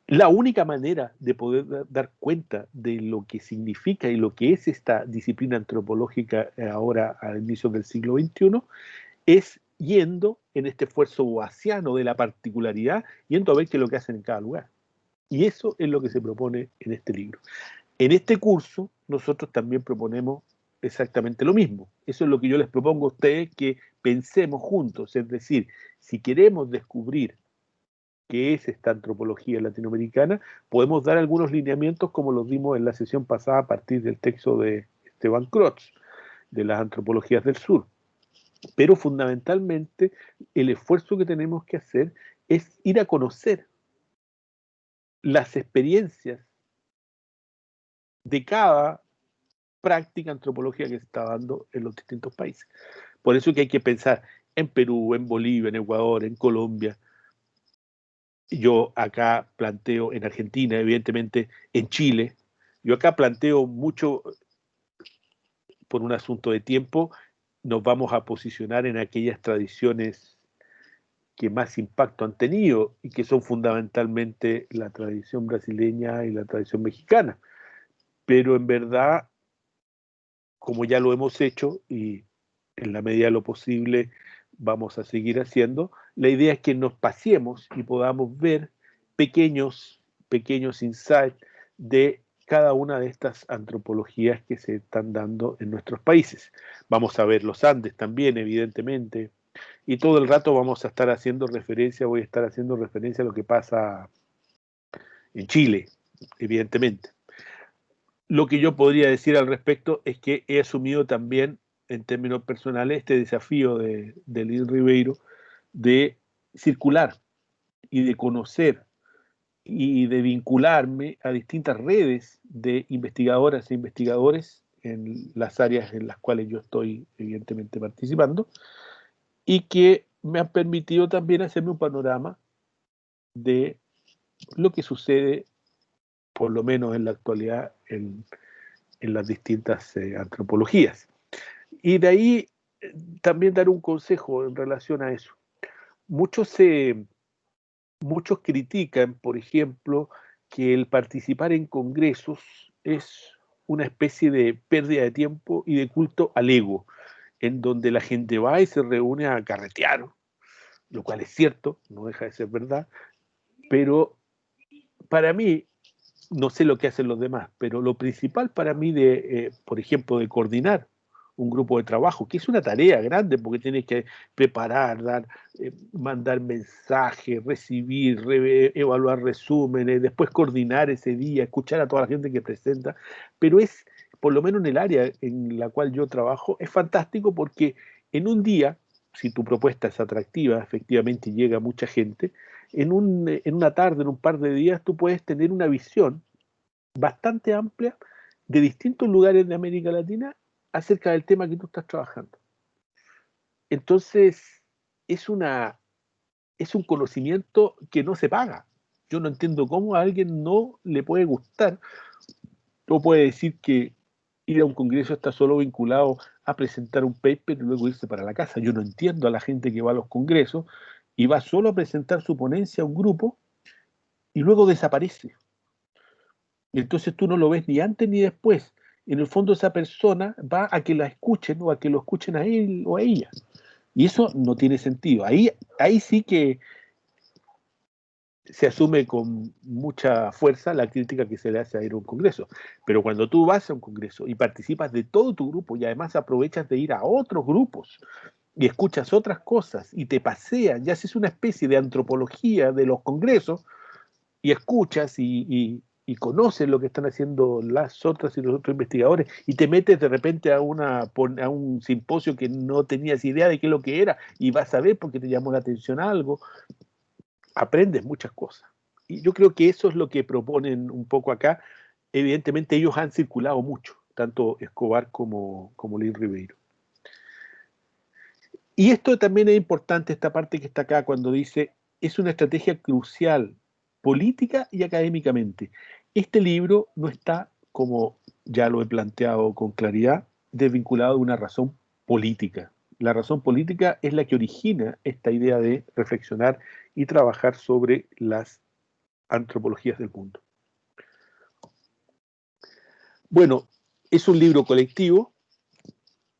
la única manera de poder dar cuenta de lo que significa y lo que es esta disciplina antropológica ahora al inicio del siglo XXI es yendo en este esfuerzo boasiano de la particularidad, yendo a ver qué es lo que hacen en cada lugar. Y eso es lo que se propone en este libro. En este curso nosotros también proponemos exactamente lo mismo. Eso es lo que yo les propongo a ustedes, que pensemos juntos. Es decir, si queremos descubrir qué es esta antropología latinoamericana, podemos dar algunos lineamientos como los dimos en la sesión pasada a partir del texto de Esteban Crotz, de las antropologías del sur. Pero fundamentalmente el esfuerzo que tenemos que hacer es ir a conocer las experiencias de cada práctica antropológica que se está dando en los distintos países. Por eso que hay que pensar en Perú, en Bolivia, en Ecuador, en Colombia. Yo acá planteo en Argentina, evidentemente en Chile. Yo acá planteo mucho, por un asunto de tiempo, nos vamos a posicionar en aquellas tradiciones que más impacto han tenido y que son fundamentalmente la tradición brasileña y la tradición mexicana. Pero en verdad, como ya lo hemos hecho y en la medida de lo posible vamos a seguir haciendo, la idea es que nos paseemos y podamos ver pequeños insights de cada una de estas antropologías que se están dando en nuestros países. Vamos a ver los Andes también, evidentemente, y todo el rato vamos a estar haciendo referencia, voy a estar haciendo referencia a lo que pasa en Chile, evidentemente. Lo que yo podría decir al respecto es que he asumido también, en términos personales, este desafío de Lynn Ribeiro de circular y de conocer y de vincularme a distintas redes de investigadoras e investigadores en las áreas en las cuales yo estoy evidentemente participando, y que me han permitido también hacerme un panorama de lo que sucede, por lo menos en la actualidad, en las distintas antropologías. Y de ahí también dar un consejo en relación a eso. Muchos, muchos critican, por ejemplo, que el participar en congresos es una especie de pérdida de tiempo y de culto al ego, en donde la gente va y se reúne a carretear, lo cual es cierto, no deja de ser verdad, pero para mí, no sé lo que hacen los demás, pero lo principal para mí de, por ejemplo, de coordinar un grupo de trabajo, que es una tarea grande porque tienes que preparar, dar, mandar mensajes, recibir, evaluar resúmenes, después coordinar ese día, escuchar a toda la gente que presenta, pero es, por lo menos en el área en la cual yo trabajo, es fantástico porque en un día si tu propuesta es atractiva, efectivamente llega a mucha gente, en una tarde, en un par de días, tú puedes tener una visión bastante amplia de distintos lugares de América Latina acerca del tema que tú estás trabajando. Entonces, es un conocimiento que no se paga. Yo no entiendo cómo a alguien no le puede gustar o puede decir que ir a un congreso está solo vinculado a presentar un paper y luego irse para la casa. Yo no entiendo a la gente que va a los congresos y va solo a presentar su ponencia a un grupo y luego desaparece. Y entonces tú no lo ves ni antes ni después. En el fondo esa persona va a que la escuchen o a que lo escuchen a él o a ella. Y eso no tiene sentido. Ahí sí que se asume con mucha fuerza la crítica que se le hace a ir a un congreso. Pero cuando tú vas a un congreso y participas de todo tu grupo y además aprovechas de ir a otros grupos y escuchas otras cosas y te paseas y haces una especie de antropología de los congresos y escuchas y conoces lo que están haciendo las otras y los otros investigadores y te metes de repente a un simposio que no tenías idea de qué es lo que era y vas a ver porque te llamó la atención algo, aprendes muchas cosas. Y yo creo que eso es lo que proponen un poco acá. Evidentemente ellos han circulado mucho, tanto Escobar como Lin Ribeiro. Y esto también es importante, esta parte que está acá, cuando dice, es una estrategia crucial, política y académicamente. Este libro no está, como ya lo he planteado con claridad, desvinculado de una razón política. La razón política es la que origina esta idea de reflexionar y trabajar sobre las antropologías del mundo. Bueno, es un libro colectivo,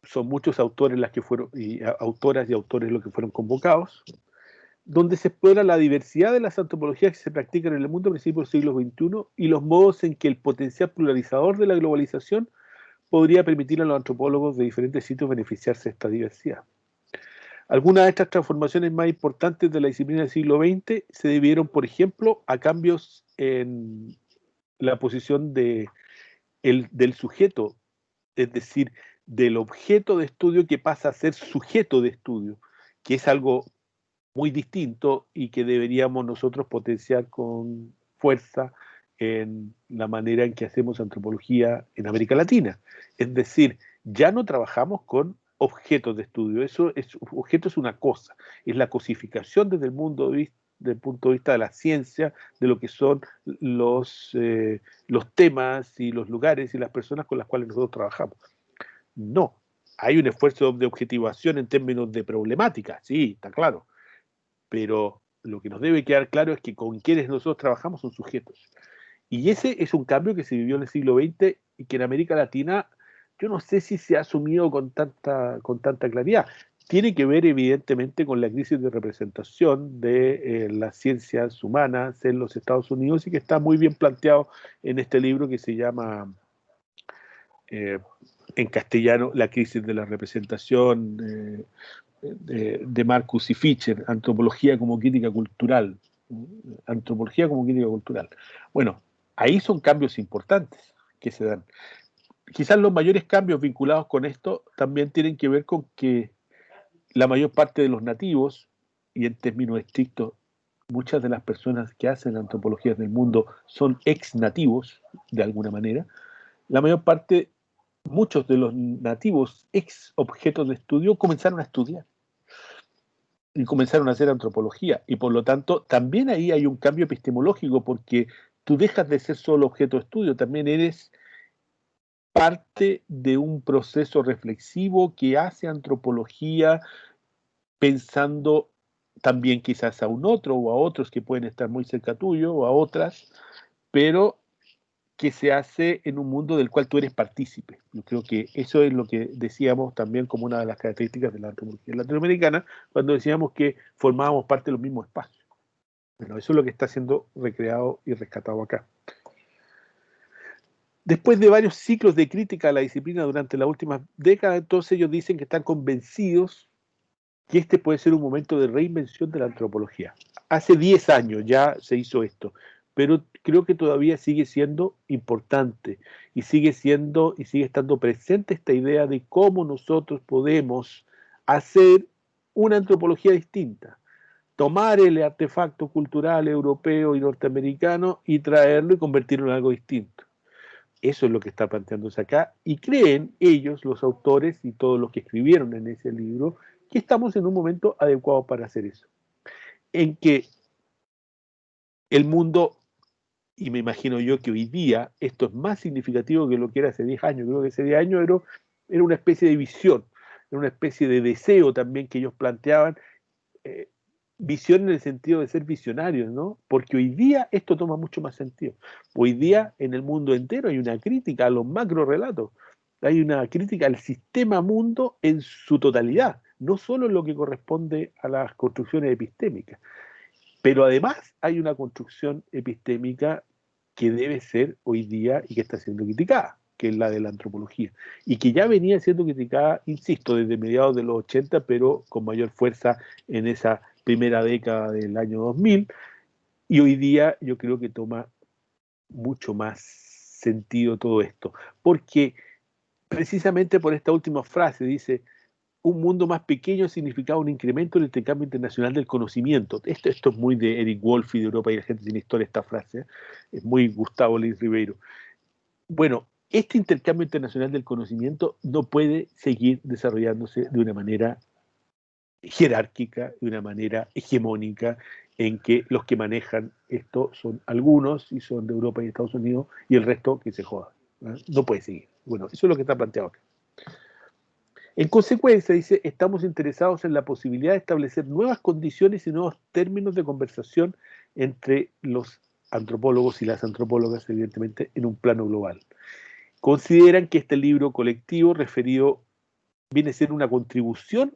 son muchos autores las que fueron, y autoras y autores los que fueron convocados, donde se explora la diversidad de las antropologías que se practican en el mundo a principios del siglo XXI y los modos en que el potencial pluralizador de la globalización podría permitir a los antropólogos de diferentes sitios beneficiarse de esta diversidad. Algunas de estas transformaciones más importantes de la disciplina del siglo XX se debieron, por ejemplo, a cambios en la posición del sujeto, es decir, del objeto de estudio que pasa a ser sujeto de estudio, que es algo muy distinto y que deberíamos nosotros potenciar con fuerza en la manera en que hacemos antropología en América Latina. Es decir, ya no trabajamos con objetos de estudio, objeto es una cosa, es la cosificación desde el punto de vista de la ciencia, de lo que son los temas y los lugares y las personas con las cuales nosotros trabajamos. No, hay un esfuerzo de objetivación en términos de problemática, sí, está claro, pero lo que nos debe quedar claro es que con quienes nosotros trabajamos son sujetos. Y ese es un cambio que se vivió en el siglo XX y que en América Latina yo no sé si se ha asumido con tanta claridad. Tiene que ver evidentemente con la crisis de representación de las ciencias humanas en los Estados Unidos y que está muy bien planteado en este libro que se llama en castellano La crisis de la representación de Marcus y Fischer, Antropología como crítica cultural. Antropología como crítica cultural. Bueno, ahí son cambios importantes que se dan. Quizás los mayores cambios vinculados con esto también tienen que ver con que la mayor parte de los nativos, y en términos estrictos, muchas de las personas que hacen antropologías del mundo son ex nativos, de alguna manera. La mayor parte, muchos de los nativos ex objetos de estudio comenzaron a estudiar y comenzaron a hacer antropología. Y por lo tanto, también ahí hay un cambio epistemológico porque tú dejas de ser solo objeto de estudio, también eres parte de un proceso reflexivo que hace antropología pensando también quizás a un otro o a otros que pueden estar muy cerca tuyo o a otras, pero que se hace en un mundo del cual tú eres partícipe. Yo creo que eso es lo que decíamos también como una de las características de la antropología latinoamericana, cuando decíamos que formábamos parte de los mismos espacios. Bueno, eso es lo que está siendo recreado y rescatado acá. Después de varios ciclos de crítica a la disciplina durante las últimas décadas, entonces ellos dicen que están convencidos que este puede ser un momento de reinvención de la antropología. Hace 10 años ya se hizo esto, pero creo que todavía sigue siendo importante y sigue estando presente esta idea de cómo nosotros podemos hacer una antropología distinta, tomar el artefacto cultural europeo y norteamericano y traerlo y convertirlo en algo distinto. Eso es lo que está planteándose acá, y creen ellos, los autores y todos los que escribieron en ese libro, que estamos en un momento adecuado para hacer eso. En que el mundo, y me imagino yo que hoy día esto es más significativo que lo que era hace 10 años, creo que hace 10 años era una especie de visión, era una especie de deseo también que ellos planteaban, eh, visión en el sentido de ser visionarios, ¿no? Porque hoy día esto toma mucho más sentido. Hoy día en el mundo entero hay una crítica a los macro relatos, hay una crítica al sistema mundo en su totalidad, no solo en lo que corresponde a las construcciones epistémicas, pero además hay una construcción epistémica que debe ser hoy día y que está siendo criticada, que es la de la antropología, y que ya venía siendo criticada, insisto, desde mediados de los 80, pero con mayor fuerza en esa primera década del año 2000, y hoy día yo creo que toma mucho más sentido todo esto, porque precisamente por esta última frase dice, un mundo más pequeño significaba un incremento en el intercambio internacional del conocimiento. Esto es muy de Eric Wolff y de Europa y la gente sin historia, esta frase, ¿eh? Es muy Gustavo Luis Ribeiro. Bueno, este intercambio internacional del conocimiento no puede seguir desarrollándose de una manera jerárquica, de una manera hegemónica, en que los que manejan esto son algunos y son de Europa y Estados Unidos y el resto que se joda. No puede seguir. Bueno, eso es lo que está planteado acá. En consecuencia, dice, estamos interesados en la posibilidad de establecer nuevas condiciones y nuevos términos de conversación entre los antropólogos y las antropólogas, evidentemente, en un plano global. Consideran que este libro colectivo referido viene a ser una contribución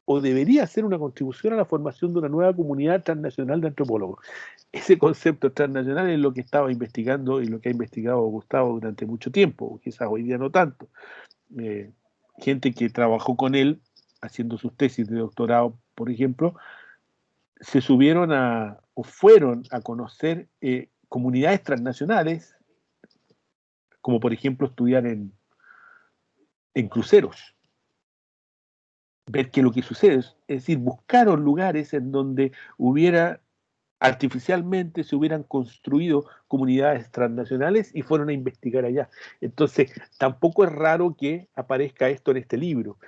o debería ser una contribución a la formación de una nueva comunidad transnacional de antropólogos. Ese concepto transnacional es lo que estaba investigando y lo que ha investigado Gustavo durante mucho tiempo, quizás hoy día no tanto. Gente que trabajó con él haciendo sus tesis de doctorado, por ejemplo, se subieron o fueron a conocer comunidades transnacionales, como por ejemplo estudiar en cruceros, ver qué es lo que sucede, es decir, buscaron lugares en donde hubiera artificialmente se hubieran construido comunidades transnacionales y fueron a investigar allá. Entonces, tampoco es raro que aparezca esto en este libro.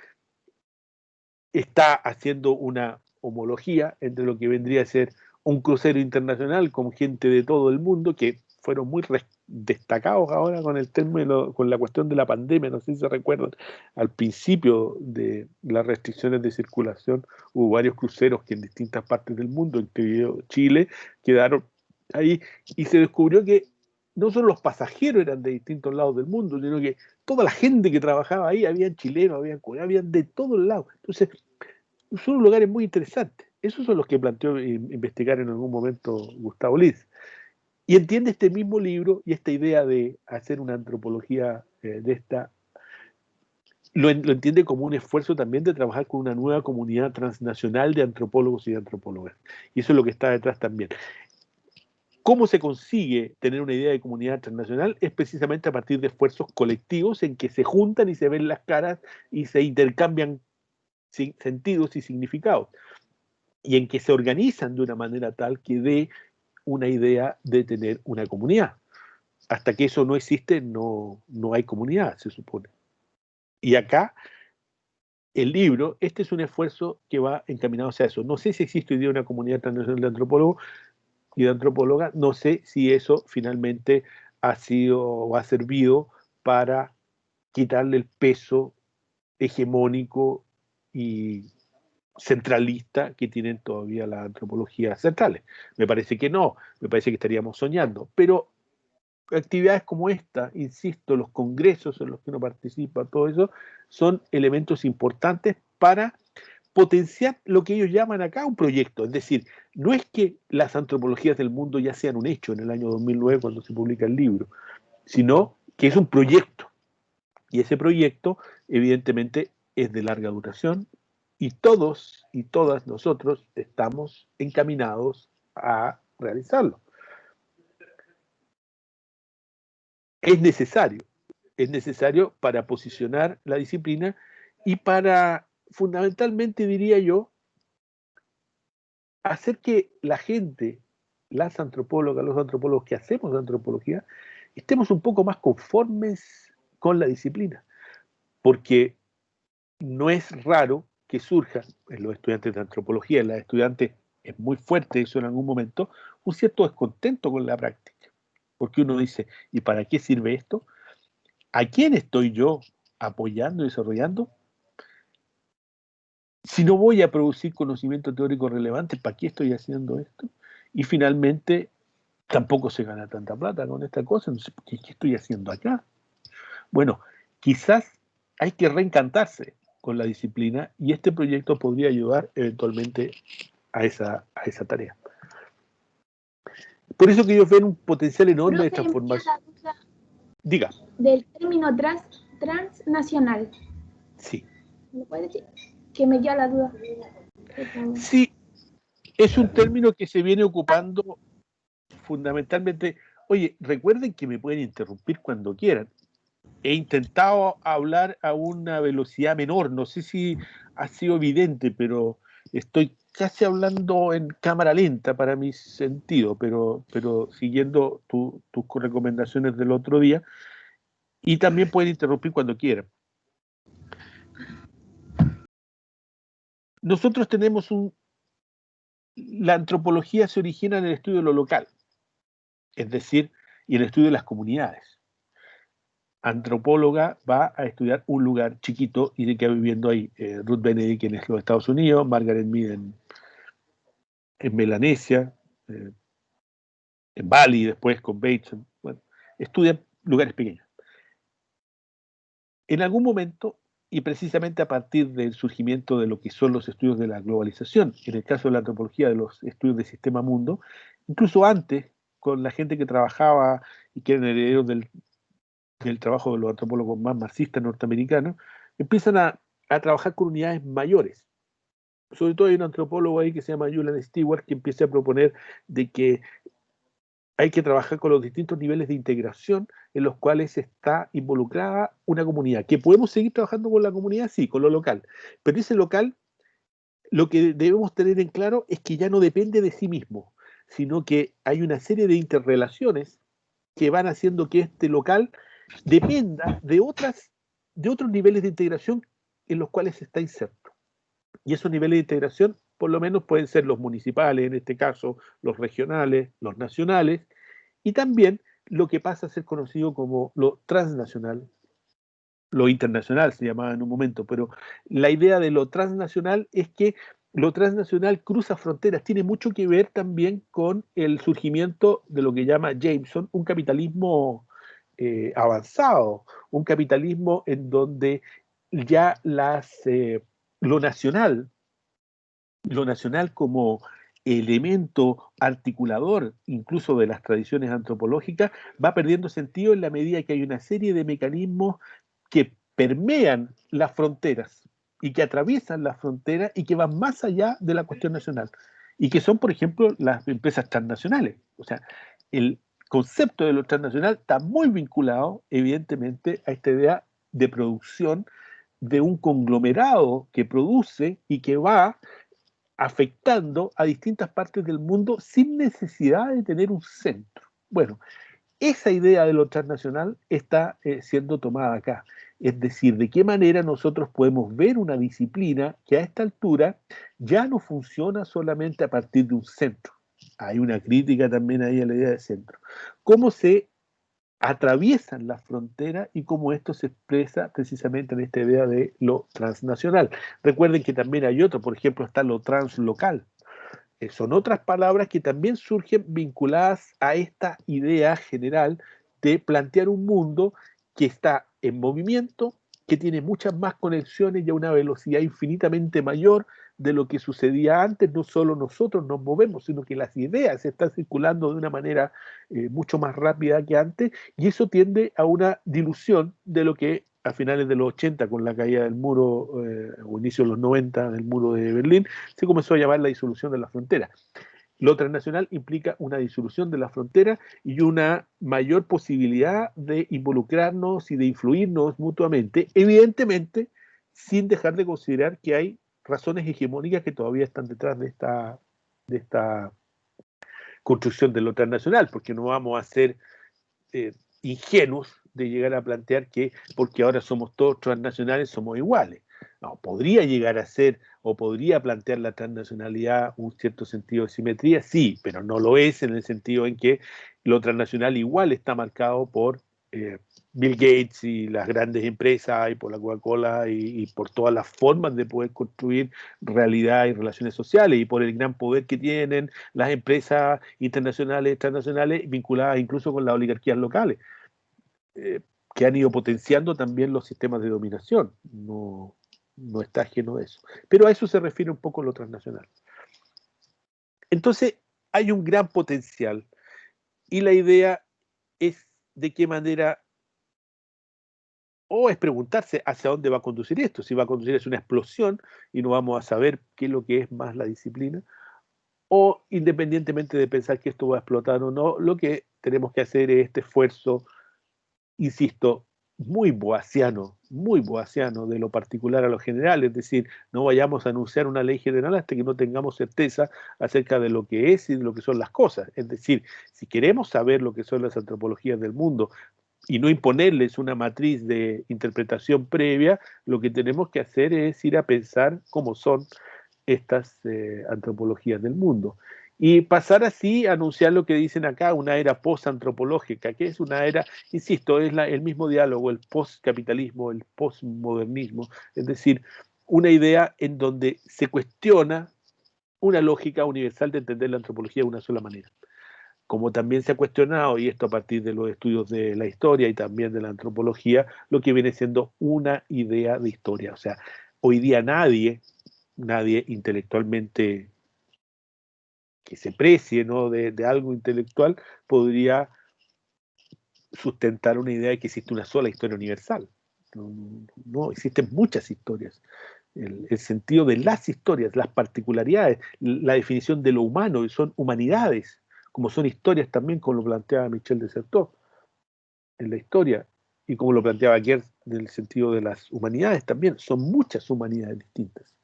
Está haciendo una homología entre lo que vendría a ser un crucero internacional con gente de todo el mundo que fueron muy destacados ahora con el término, con la cuestión de la pandemia, no sé si se recuerdan, al principio de las restricciones de circulación hubo varios cruceros que en distintas partes del mundo, incluido Chile, quedaron ahí y se descubrió que no solo los pasajeros eran de distintos lados del mundo, sino que toda la gente que trabajaba ahí, habían chilenos, habían coreanos, habían de todos lados. Entonces, son lugares muy interesantes. Esos son los que planteó investigar en algún momento Gustavo Liz. Y entiende este mismo libro y esta idea de hacer una antropología de esta, lo entiende como un esfuerzo también de trabajar con una nueva comunidad transnacional de antropólogos y de antropólogas. Y eso es lo que está detrás también. ¿Cómo se consigue tener una idea de comunidad transnacional? Es precisamente a partir de esfuerzos colectivos en que se juntan y se ven las caras y se intercambian sentidos y significados, y en que se organizan de una manera tal que dé una idea de tener una comunidad. Hasta que eso no existe, no hay comunidad, se supone. Y acá, el libro, este es un esfuerzo que va encaminado hacia eso. No sé si existe hoy día una comunidad transnacional de antropólogos y de antropólogas, no sé si eso finalmente ha sido o ha servido para quitarle el peso hegemónico y centralista que tienen todavía las antropologías centrales. Me parece que no, me parece que estaríamos soñando, pero actividades como esta, insisto, los congresos en los que uno participa, todo eso, son elementos importantes para potenciar lo que ellos llaman acá un proyecto. Es decir, no es que las antropologías del mundo ya sean un hecho en el año 2009 cuando se publica el libro, sino que es un proyecto. Y ese proyecto, evidentemente, es de larga duración y todos y todas nosotros estamos encaminados a realizarlo. Es necesario para posicionar la disciplina y para, fundamentalmente diría yo, hacer que la gente, las antropólogas, los antropólogos que hacemos antropología, estemos un poco más conformes con la disciplina, porque no es raro que surja en los estudiantes de antropología, en las estudiantes es muy fuerte eso en algún momento, un cierto descontento con la práctica, porque uno dice, ¿y para qué sirve esto? ¿A quién estoy yo apoyando y desarrollando? Si no voy a producir conocimiento teórico relevante, ¿para qué estoy haciendo esto? Y finalmente, tampoco se gana tanta plata con esta cosa, entonces, ¿qué estoy haciendo acá? Bueno, quizás hay que reencantarse con la disciplina y este proyecto podría ayudar eventualmente a esa tarea. Por eso que ellos ven un potencial enorme de transformación. Diga. Del término transnacional. Sí. ¿Me puede decir? Que me queda la duda. Sí, es un término que se viene ocupando fundamentalmente. Oye, recuerden que me pueden interrumpir cuando quieran. He intentado hablar a una velocidad menor, no sé si ha sido evidente, pero estoy casi hablando en cámara lenta para mi sentido, pero siguiendo tus recomendaciones del otro día, y también pueden interrumpir cuando quieran. Nosotros tenemos la antropología se origina en el estudio de lo local, es decir, y en el estudio de las comunidades. Antropóloga va a estudiar un lugar chiquito y se queda viviendo ahí. Ruth Benedict en los Estados Unidos, Margaret Mead en Melanesia, en Bali después con Bateson. Bueno, estudian lugares pequeños. En algún momento, y precisamente a partir del surgimiento de lo que son los estudios de la globalización, en el caso de la antropología de los estudios de sistema mundo, incluso antes, con la gente que trabajaba y que eran herederos del trabajo de los antropólogos más marxistas norteamericanos, empiezan a trabajar con unidades mayores. Sobre todo hay un antropólogo ahí que se llama Julian Stewart que empieza a proponer de que hay que trabajar con los distintos niveles de integración en los cuales está involucrada una comunidad. ¿Que podemos seguir trabajando con la comunidad? Sí, con lo local. Pero ese local, lo que debemos tener en claro es que ya no depende de sí mismo, sino que hay una serie de interrelaciones que van haciendo que este local dependa de otros niveles de integración en los cuales está inserto. Y esos niveles de integración, por lo menos, pueden ser los municipales, en este caso, los regionales, los nacionales, y también lo que pasa a ser conocido como lo transnacional, lo internacional se llamaba en un momento, pero la idea de lo transnacional es que lo transnacional cruza fronteras, tiene mucho que ver también con el surgimiento de lo que llama Jameson, un capitalismo avanzado, un capitalismo en donde ya lo nacional como elemento articulador incluso de las tradiciones antropológicas, va perdiendo sentido en la medida que hay una serie de mecanismos que permean las fronteras y que atraviesan las fronteras y que van más allá de la cuestión nacional. Y que son, por ejemplo, las empresas transnacionales. O sea, el concepto de lo transnacional está muy vinculado, evidentemente, a esta idea de producción de un conglomerado que produce y que va afectando a distintas partes del mundo sin necesidad de tener un centro. Bueno, esa idea de lo transnacional está siendo tomada acá. Es decir, de qué manera nosotros podemos ver una disciplina que a esta altura ya no funciona solamente a partir de un centro. Hay una crítica también ahí a la idea de centro. ¿Cómo se atraviesan las fronteras y cómo esto se expresa precisamente en esta idea de lo transnacional? Recuerden que también hay otro, por ejemplo, está lo translocal. Son otras palabras que también surgen vinculadas a esta idea general de plantear un mundo que está en movimiento, que tiene muchas más conexiones y a una velocidad infinitamente mayor de lo que sucedía antes. No solo nosotros nos movemos, sino que las ideas están circulando de una manera mucho más rápida que antes, y eso tiende a una dilución de lo que a finales de los 80, con la caída del muro, o inicio de los 90, del muro de Berlín, se comenzó a llamar la disolución de la frontera. Lo transnacional implica una disolución de la frontera y una mayor posibilidad de involucrarnos y de influirnos mutuamente, evidentemente sin dejar de considerar que hay razones hegemónicas que todavía están detrás de esta esta construcción de lo transnacional, porque no vamos a ser ingenuos de llegar a plantear que porque ahora somos todos transnacionales somos iguales. No, podría llegar a ser o podría plantear la transnacionalidad un cierto sentido de simetría, sí, pero no lo es en el sentido en que lo transnacional igual está marcado por Bill Gates y las grandes empresas y por la Coca-Cola y por todas las formas de poder construir realidad y relaciones sociales y por el gran poder que tienen las empresas internacionales, transnacionales, vinculadas incluso con las oligarquías locales, que han ido potenciando también los sistemas de dominación. No está ajeno de eso. Pero a eso se refiere un poco lo transnacional. Entonces, hay un gran potencial y la idea es de qué manera, o es preguntarse hacia dónde va a conducir esto, si va a conducir hacia una explosión y no vamos a saber qué es lo que es más la disciplina, o independientemente de pensar que esto va a explotar o no, lo que tenemos que hacer es este esfuerzo, insisto, muy boasiano de lo particular a lo general, es decir, no vayamos a anunciar una ley general hasta que no tengamos certeza acerca de lo que es y de lo que son las cosas. Es decir, si queremos saber lo que son las antropologías del mundo y no imponerles una matriz de interpretación previa, lo que tenemos que hacer es ir a pensar cómo son estas antropologías del mundo. Y pasar así a anunciar lo que dicen acá, una era post-antropológica, que es una era, insisto, es el mismo diálogo, el post-capitalismo, el post-modernismo, es decir, una idea en donde se cuestiona una lógica universal de entender la antropología de una sola manera. Como también se ha cuestionado, y esto a partir de los estudios de la historia y también de la antropología, lo que viene siendo una idea de historia. O sea, hoy día nadie intelectualmente que se precie, ¿no?, de algo intelectual podría sustentar una idea de que existe una sola historia universal. No, existen muchas historias. El sentido de las historias, las particularidades, la definición de lo humano, y son humanidades, como son historias también, como lo planteaba Michel de Certeau en la historia, y como lo planteaba Gertz en el sentido de las humanidades también, son muchas humanidades distintas.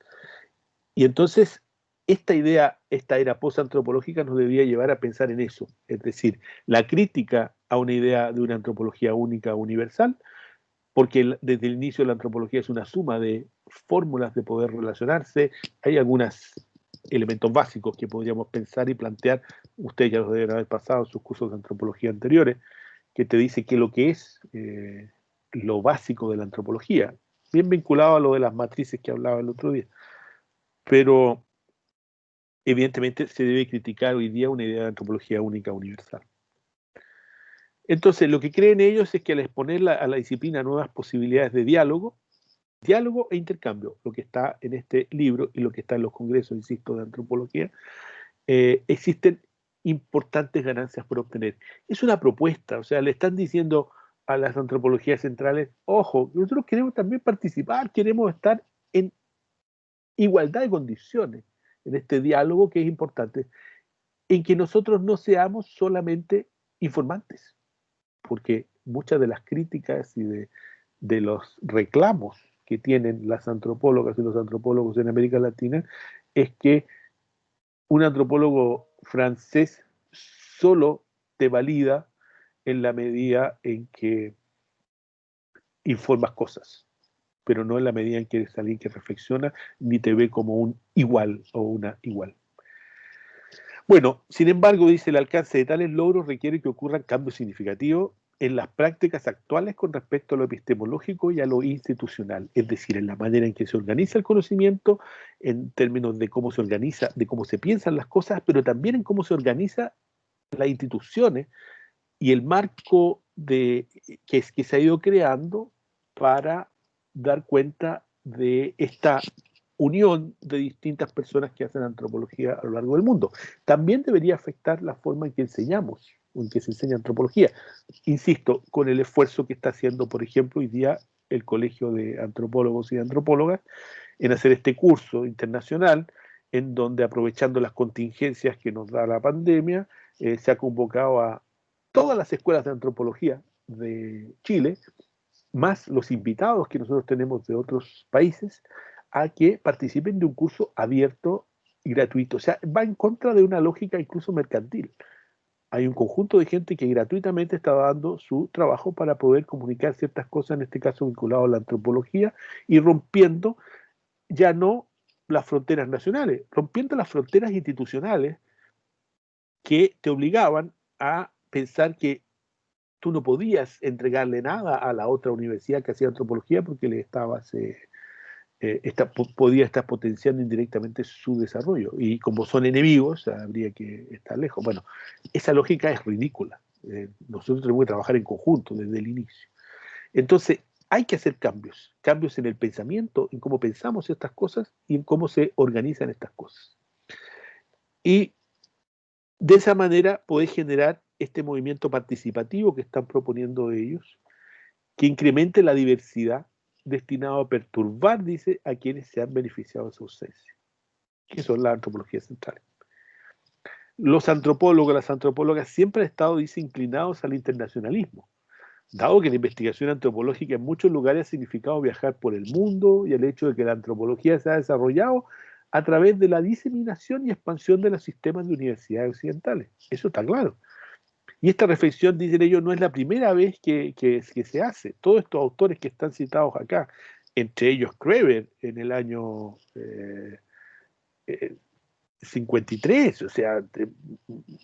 Y entonces, esta idea, esta era postantropológica nos debía llevar a pensar en eso, es decir, la crítica a una idea de una antropología única, universal, porque desde el inicio la antropología es una suma de fórmulas de poder relacionarse, hay algunos elementos básicos que podríamos pensar y plantear, ustedes ya los deben haber pasado en sus cursos de antropología anteriores, que te dice que lo que es lo básico de la antropología, bien vinculado a lo de las matrices que hablaba el otro día, pero evidentemente se debe criticar hoy día una idea de antropología única universal. Entonces, lo que creen ellos es que al exponer a la disciplina nuevas posibilidades de diálogo e intercambio, lo que está en este libro y lo que está en los congresos, insisto, de antropología, existen importantes ganancias por obtener. Es una propuesta, o sea, le están diciendo a las antropologías centrales, ojo, nosotros queremos también participar, queremos estar en igualdad de condiciones en este diálogo que es importante, en que nosotros no seamos solamente informantes, porque muchas de las críticas y de los reclamos que tienen las antropólogas y los antropólogos en América Latina es que un antropólogo francés solo te valida en la medida en que informas cosas, pero no en la medida en que eres alguien que reflexiona ni te ve como un igual o una igual. Bueno, sin embargo, dice, el alcance de tales logros requiere que ocurran cambios significativos en las prácticas actuales con respecto a lo epistemológico y a lo institucional, es decir, en la manera en que se organiza el conocimiento, en términos de cómo se organiza, de cómo se piensan las cosas, pero también en cómo se organizan las instituciones y el marco que se ha ido creando para dar cuenta de esta unión de distintas personas que hacen antropología a lo largo del mundo. También debería afectar la forma en que enseñamos, o en que se enseña antropología. Insisto, con el esfuerzo que está haciendo, por ejemplo, hoy día el Colegio de Antropólogos y de Antropólogas en hacer este curso internacional, en donde, aprovechando las contingencias que nos da la pandemia, se ha convocado a todas las escuelas de antropología de Chile, más los invitados que nosotros tenemos de otros países, a que participen de un curso abierto gratuito. O sea, va en contra de una lógica incluso mercantil. Hay un conjunto de gente que gratuitamente está dando su trabajo para poder comunicar ciertas cosas, en este caso vinculado a la antropología, y rompiendo ya no las fronteras nacionales, rompiendo las fronteras institucionales que te obligaban a pensar que tú no podías entregarle nada a la otra universidad que hacía antropología porque le estabas, podía estar potenciando indirectamente su desarrollo. Y como son enemigos, habría que estar lejos. Bueno, esa lógica es ridícula. Nosotros tenemos que trabajar en conjunto desde el inicio. Entonces, hay que hacer cambios, cambios en el pensamiento, en cómo pensamos estas cosas y en cómo se organizan estas cosas. Y de esa manera podés generar este movimiento participativo que están proponiendo ellos, que incremente la diversidad, destinado a perturbar, dice, a quienes se han beneficiado de su ausencia, que son las antropologías centrales. Los antropólogos, las antropólogas siempre han estado, dice, inclinados al internacionalismo, dado que la investigación antropológica en muchos lugares ha significado viajar por el mundo y el hecho de que la antropología se ha desarrollado a través de la diseminación y expansión de los sistemas de universidades occidentales. Eso está claro. Y esta reflexión, dicen ellos, no es la primera vez que se hace. Todos estos autores que están citados acá, entre ellos Kreber en el año 53, o sea,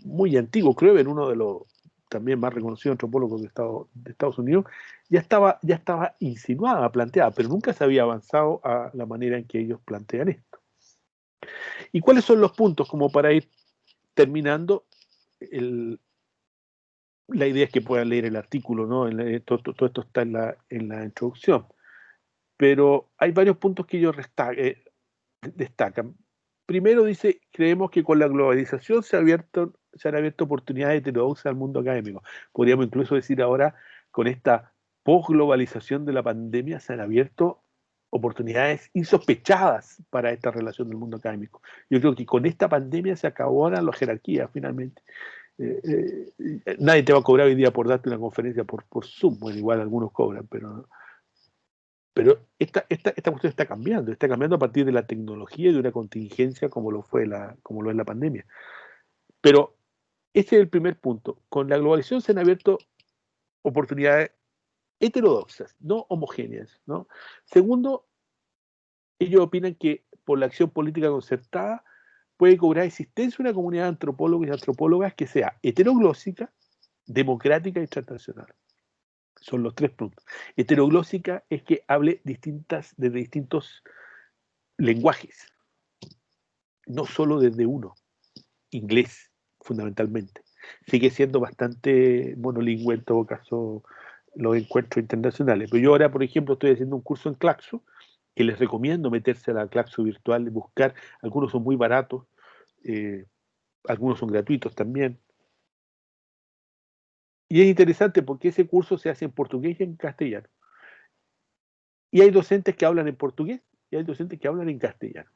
muy antiguo. Kreber, uno de los también más reconocidos antropólogos de Estados Unidos, ya estaba insinuada, planteada, pero nunca se había avanzado a la manera en que ellos plantean esto. ¿Y cuáles son los puntos? Como para ir terminando, la idea es que puedan leer el artículo, ¿no? Todo esto está en la introducción. Pero hay varios puntos que ellos destacan. Primero dice, creemos que con la globalización se han abierto oportunidades heterodoxas al mundo académico. Podríamos incluso decir ahora, con esta posglobalización de la pandemia, se han abierto oportunidades insospechadas para esta relación del mundo académico. Yo creo que con esta pandemia se acabó ahora la jerarquía, finalmente. Nadie te va a cobrar hoy día por darte una conferencia por Zoom. Bueno, igual algunos cobran, pero esta cuestión está cambiando a partir de la tecnología y de una contingencia como lo es la pandemia. Pero este es el primer punto. Con la globalización se han abierto oportunidades heterodoxas, no homogéneas, ¿no? Segundo, ellos opinan que por la acción política concertada puede cobrar existencia una comunidad de antropólogos y antropólogas que sea heteroglósica, democrática y transnacional. Son los tres puntos. Heteroglósica es que hable desde distintos lenguajes, no solo desde uno, inglés fundamentalmente. Sigue siendo bastante monolingüe en todo caso los encuentros internacionales. Pero yo ahora, por ejemplo, estoy haciendo un curso en Claxo, que les recomiendo meterse a la Claxo virtual y buscar. Algunos son muy baratos, algunos son gratuitos también. Y es interesante porque ese curso se hace en portugués y en castellano. Y hay docentes que hablan en portugués y hay docentes que hablan en castellano.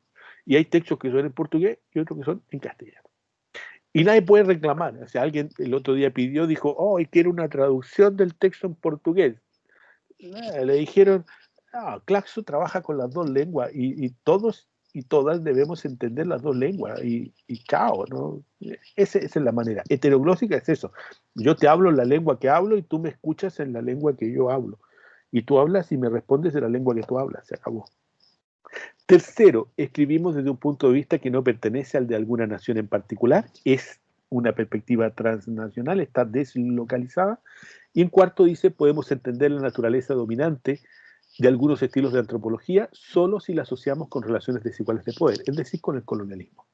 Y hay textos que son en portugués y otros que son en castellano. Y nadie puede reclamar. O sea, alguien el otro día dijo, oh, quiero una traducción del texto en portugués. Le dijeron, Claxo trabaja con las dos lenguas y todos y todas debemos entender las dos lenguas y chao, ¿no? Esa es la manera. Heteroglósica es eso. Yo te hablo en la lengua que hablo y tú me escuchas en la lengua que yo hablo. Y tú hablas y me respondes en la lengua que tú hablas. Se acabó. Tercero, escribimos desde un punto de vista que no pertenece al de alguna nación en particular, es una perspectiva transnacional, está deslocalizada. Y en cuarto dice, podemos entender la naturaleza dominante de algunos estilos de antropología solo si la asociamos con relaciones desiguales de poder, es decir, con el colonialismo.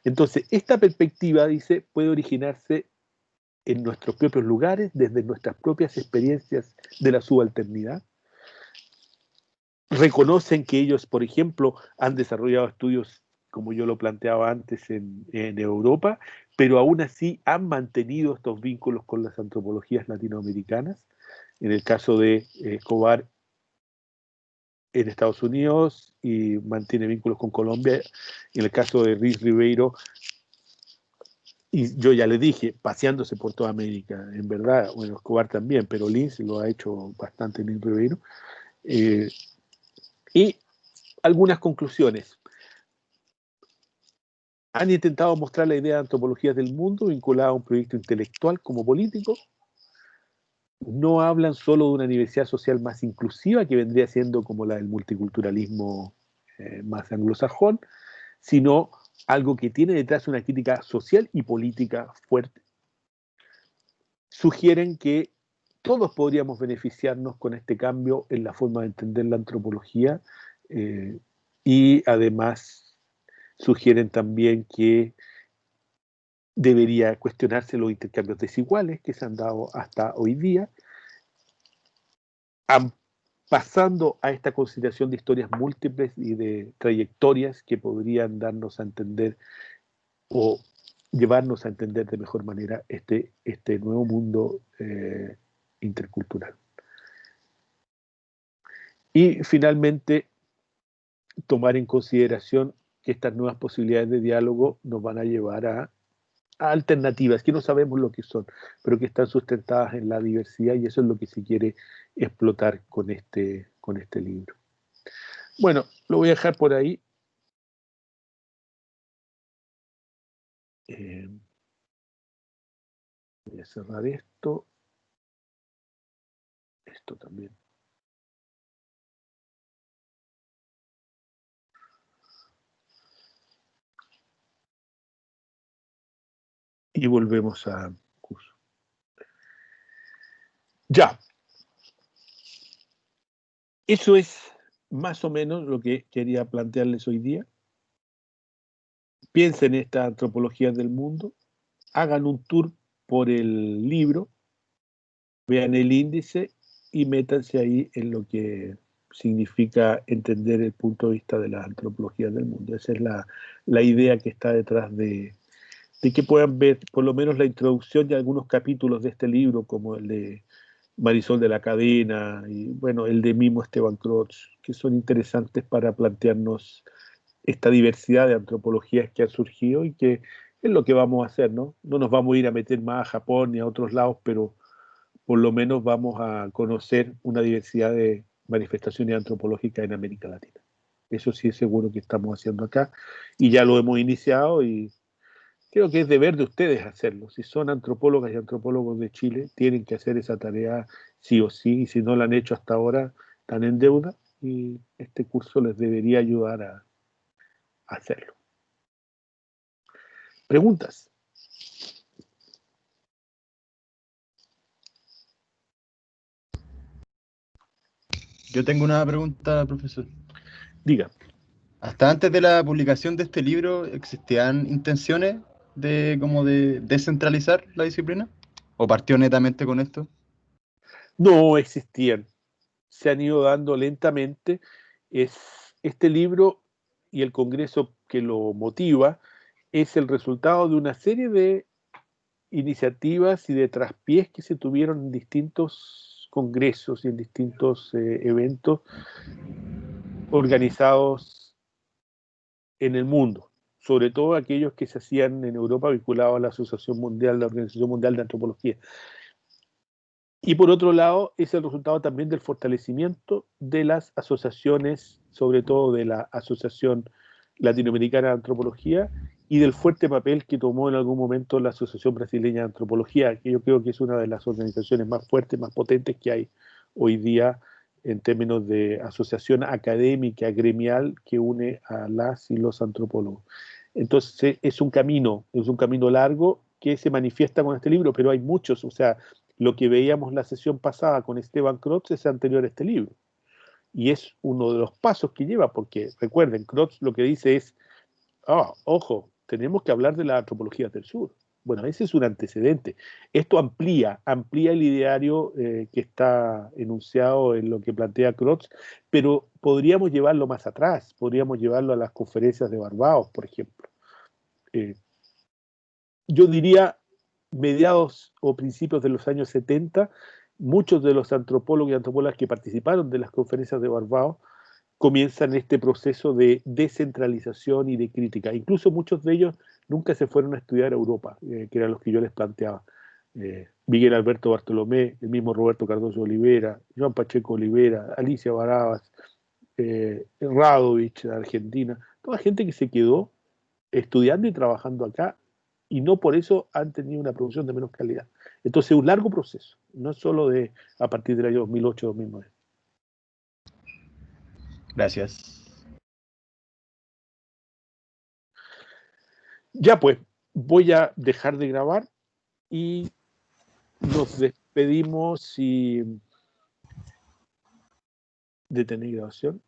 Entonces, esta perspectiva, dice, puede originarse en nuestros propios lugares, desde nuestras propias experiencias de la subalternidad. Reconocen que ellos, por ejemplo, han desarrollado estudios, como yo lo planteaba antes, en Europa, pero aún así han mantenido estos vínculos con las antropologías latinoamericanas. En el caso de Escobar en Estados Unidos y mantiene vínculos con Colombia. En el caso de Riz Ribeiro, y yo ya le dije, paseándose por toda América, en verdad, bueno, Escobar también, pero Lins lo ha hecho bastante en Ribeiro. Y algunas conclusiones. Han intentado mostrar la idea de antropologías del mundo vinculada a un proyecto intelectual como político. No hablan solo de una universidad social más inclusiva, que vendría siendo como la del multiculturalismo más anglosajón, sino algo que tiene detrás una crítica social y política fuerte. Sugieren que todos podríamos beneficiarnos con este cambio en la forma de entender la antropología, y además sugieren también que debería cuestionarse los intercambios desiguales que se han dado hasta hoy día, pasando a esta consideración de historias múltiples y de trayectorias que podrían darnos a entender o llevarnos a entender de mejor manera este nuevo mundo intercultural. Y finalmente, tomar en consideración que estas nuevas posibilidades de diálogo nos van a llevar a alternativas que no sabemos lo que son, pero que están sustentadas en la diversidad, y eso es lo que se quiere explotar con este libro. Bueno, lo voy a dejar por ahí. Voy a cerrar esto también. Y volvemos a curso. Ya. Eso es más o menos lo que quería plantearles hoy día. Piensen en esta antropología del mundo, hagan un tour por el libro, vean el índice y métanse ahí en lo que significa entender el punto de vista de las antropologías del mundo. Esa es la idea que está detrás de que puedan ver por lo menos la introducción de algunos capítulos de este libro, como el de Marisol de la Cadena y bueno, el de Mimo Esteban Croch, que son interesantes para plantearnos esta diversidad de antropologías que han surgido y que es lo que vamos a hacer, ¿no? No nos vamos a ir a meter más a Japón ni a otros lados, pero por lo menos vamos a conocer una diversidad de manifestaciones antropológicas en América Latina. Eso sí es seguro que estamos haciendo acá y ya lo hemos iniciado y creo que es deber de ustedes hacerlo. Si son antropólogas y antropólogos de Chile, tienen que hacer esa tarea sí o sí, y si no la han hecho hasta ahora, están en deuda y este curso les debería ayudar a hacerlo. ¿Preguntas? Yo tengo una pregunta, profesor. Diga. ¿Hasta antes de la publicación de este libro existían intenciones de descentralizar la disciplina? ¿O partió netamente con esto? No existían. Se han ido dando lentamente. Este libro y el congreso que lo motiva es el resultado de una serie de iniciativas y de traspiés que se tuvieron en distintos congresos y en distintos eventos organizados en el mundo, sobre todo aquellos que se hacían en Europa vinculados a la Asociación Mundial, la Organización Mundial de Antropología. Y por otro lado, es el resultado también del fortalecimiento de las asociaciones, sobre todo de la Asociación Latinoamericana de Antropología y del fuerte papel que tomó en algún momento la Asociación Brasileña de Antropología, que yo creo que es una de las organizaciones más fuertes, más potentes que hay hoy día en términos de asociación académica, gremial, que une a las y los antropólogos. Entonces es un camino largo que se manifiesta con este libro, pero hay muchos, o sea, lo que veíamos la sesión pasada con Esteban Croch es anterior a este libro. Y es uno de los pasos que lleva, porque recuerden, Croch lo que dice es, ojo, tenemos que hablar de la antropología del sur. Bueno, ese es un antecedente. Esto amplía el ideario que está enunciado en lo que plantea Croch, pero podríamos llevarlo más atrás, podríamos llevarlo a las conferencias de Barbados, por ejemplo. Yo diría mediados o principios de los años 70, muchos de los antropólogos y antropólogas que participaron de las conferencias de Barbados comienzan este proceso de descentralización y de crítica. Incluso muchos de ellos nunca se fueron a estudiar a Europa, que eran los que yo les planteaba. Miguel Alberto Bartolomé, el mismo Roberto Cardoso Olivera, Joan Pacheco Olivera, Alicia Barabas, Radovich de Argentina, toda gente que se quedó estudiando y trabajando acá, y no por eso han tenido una producción de menos calidad. Entonces es un largo proceso, no es solo a partir del año 2008-2009. Gracias. Ya pues, voy a dejar de grabar y nos despedimos y detener grabación.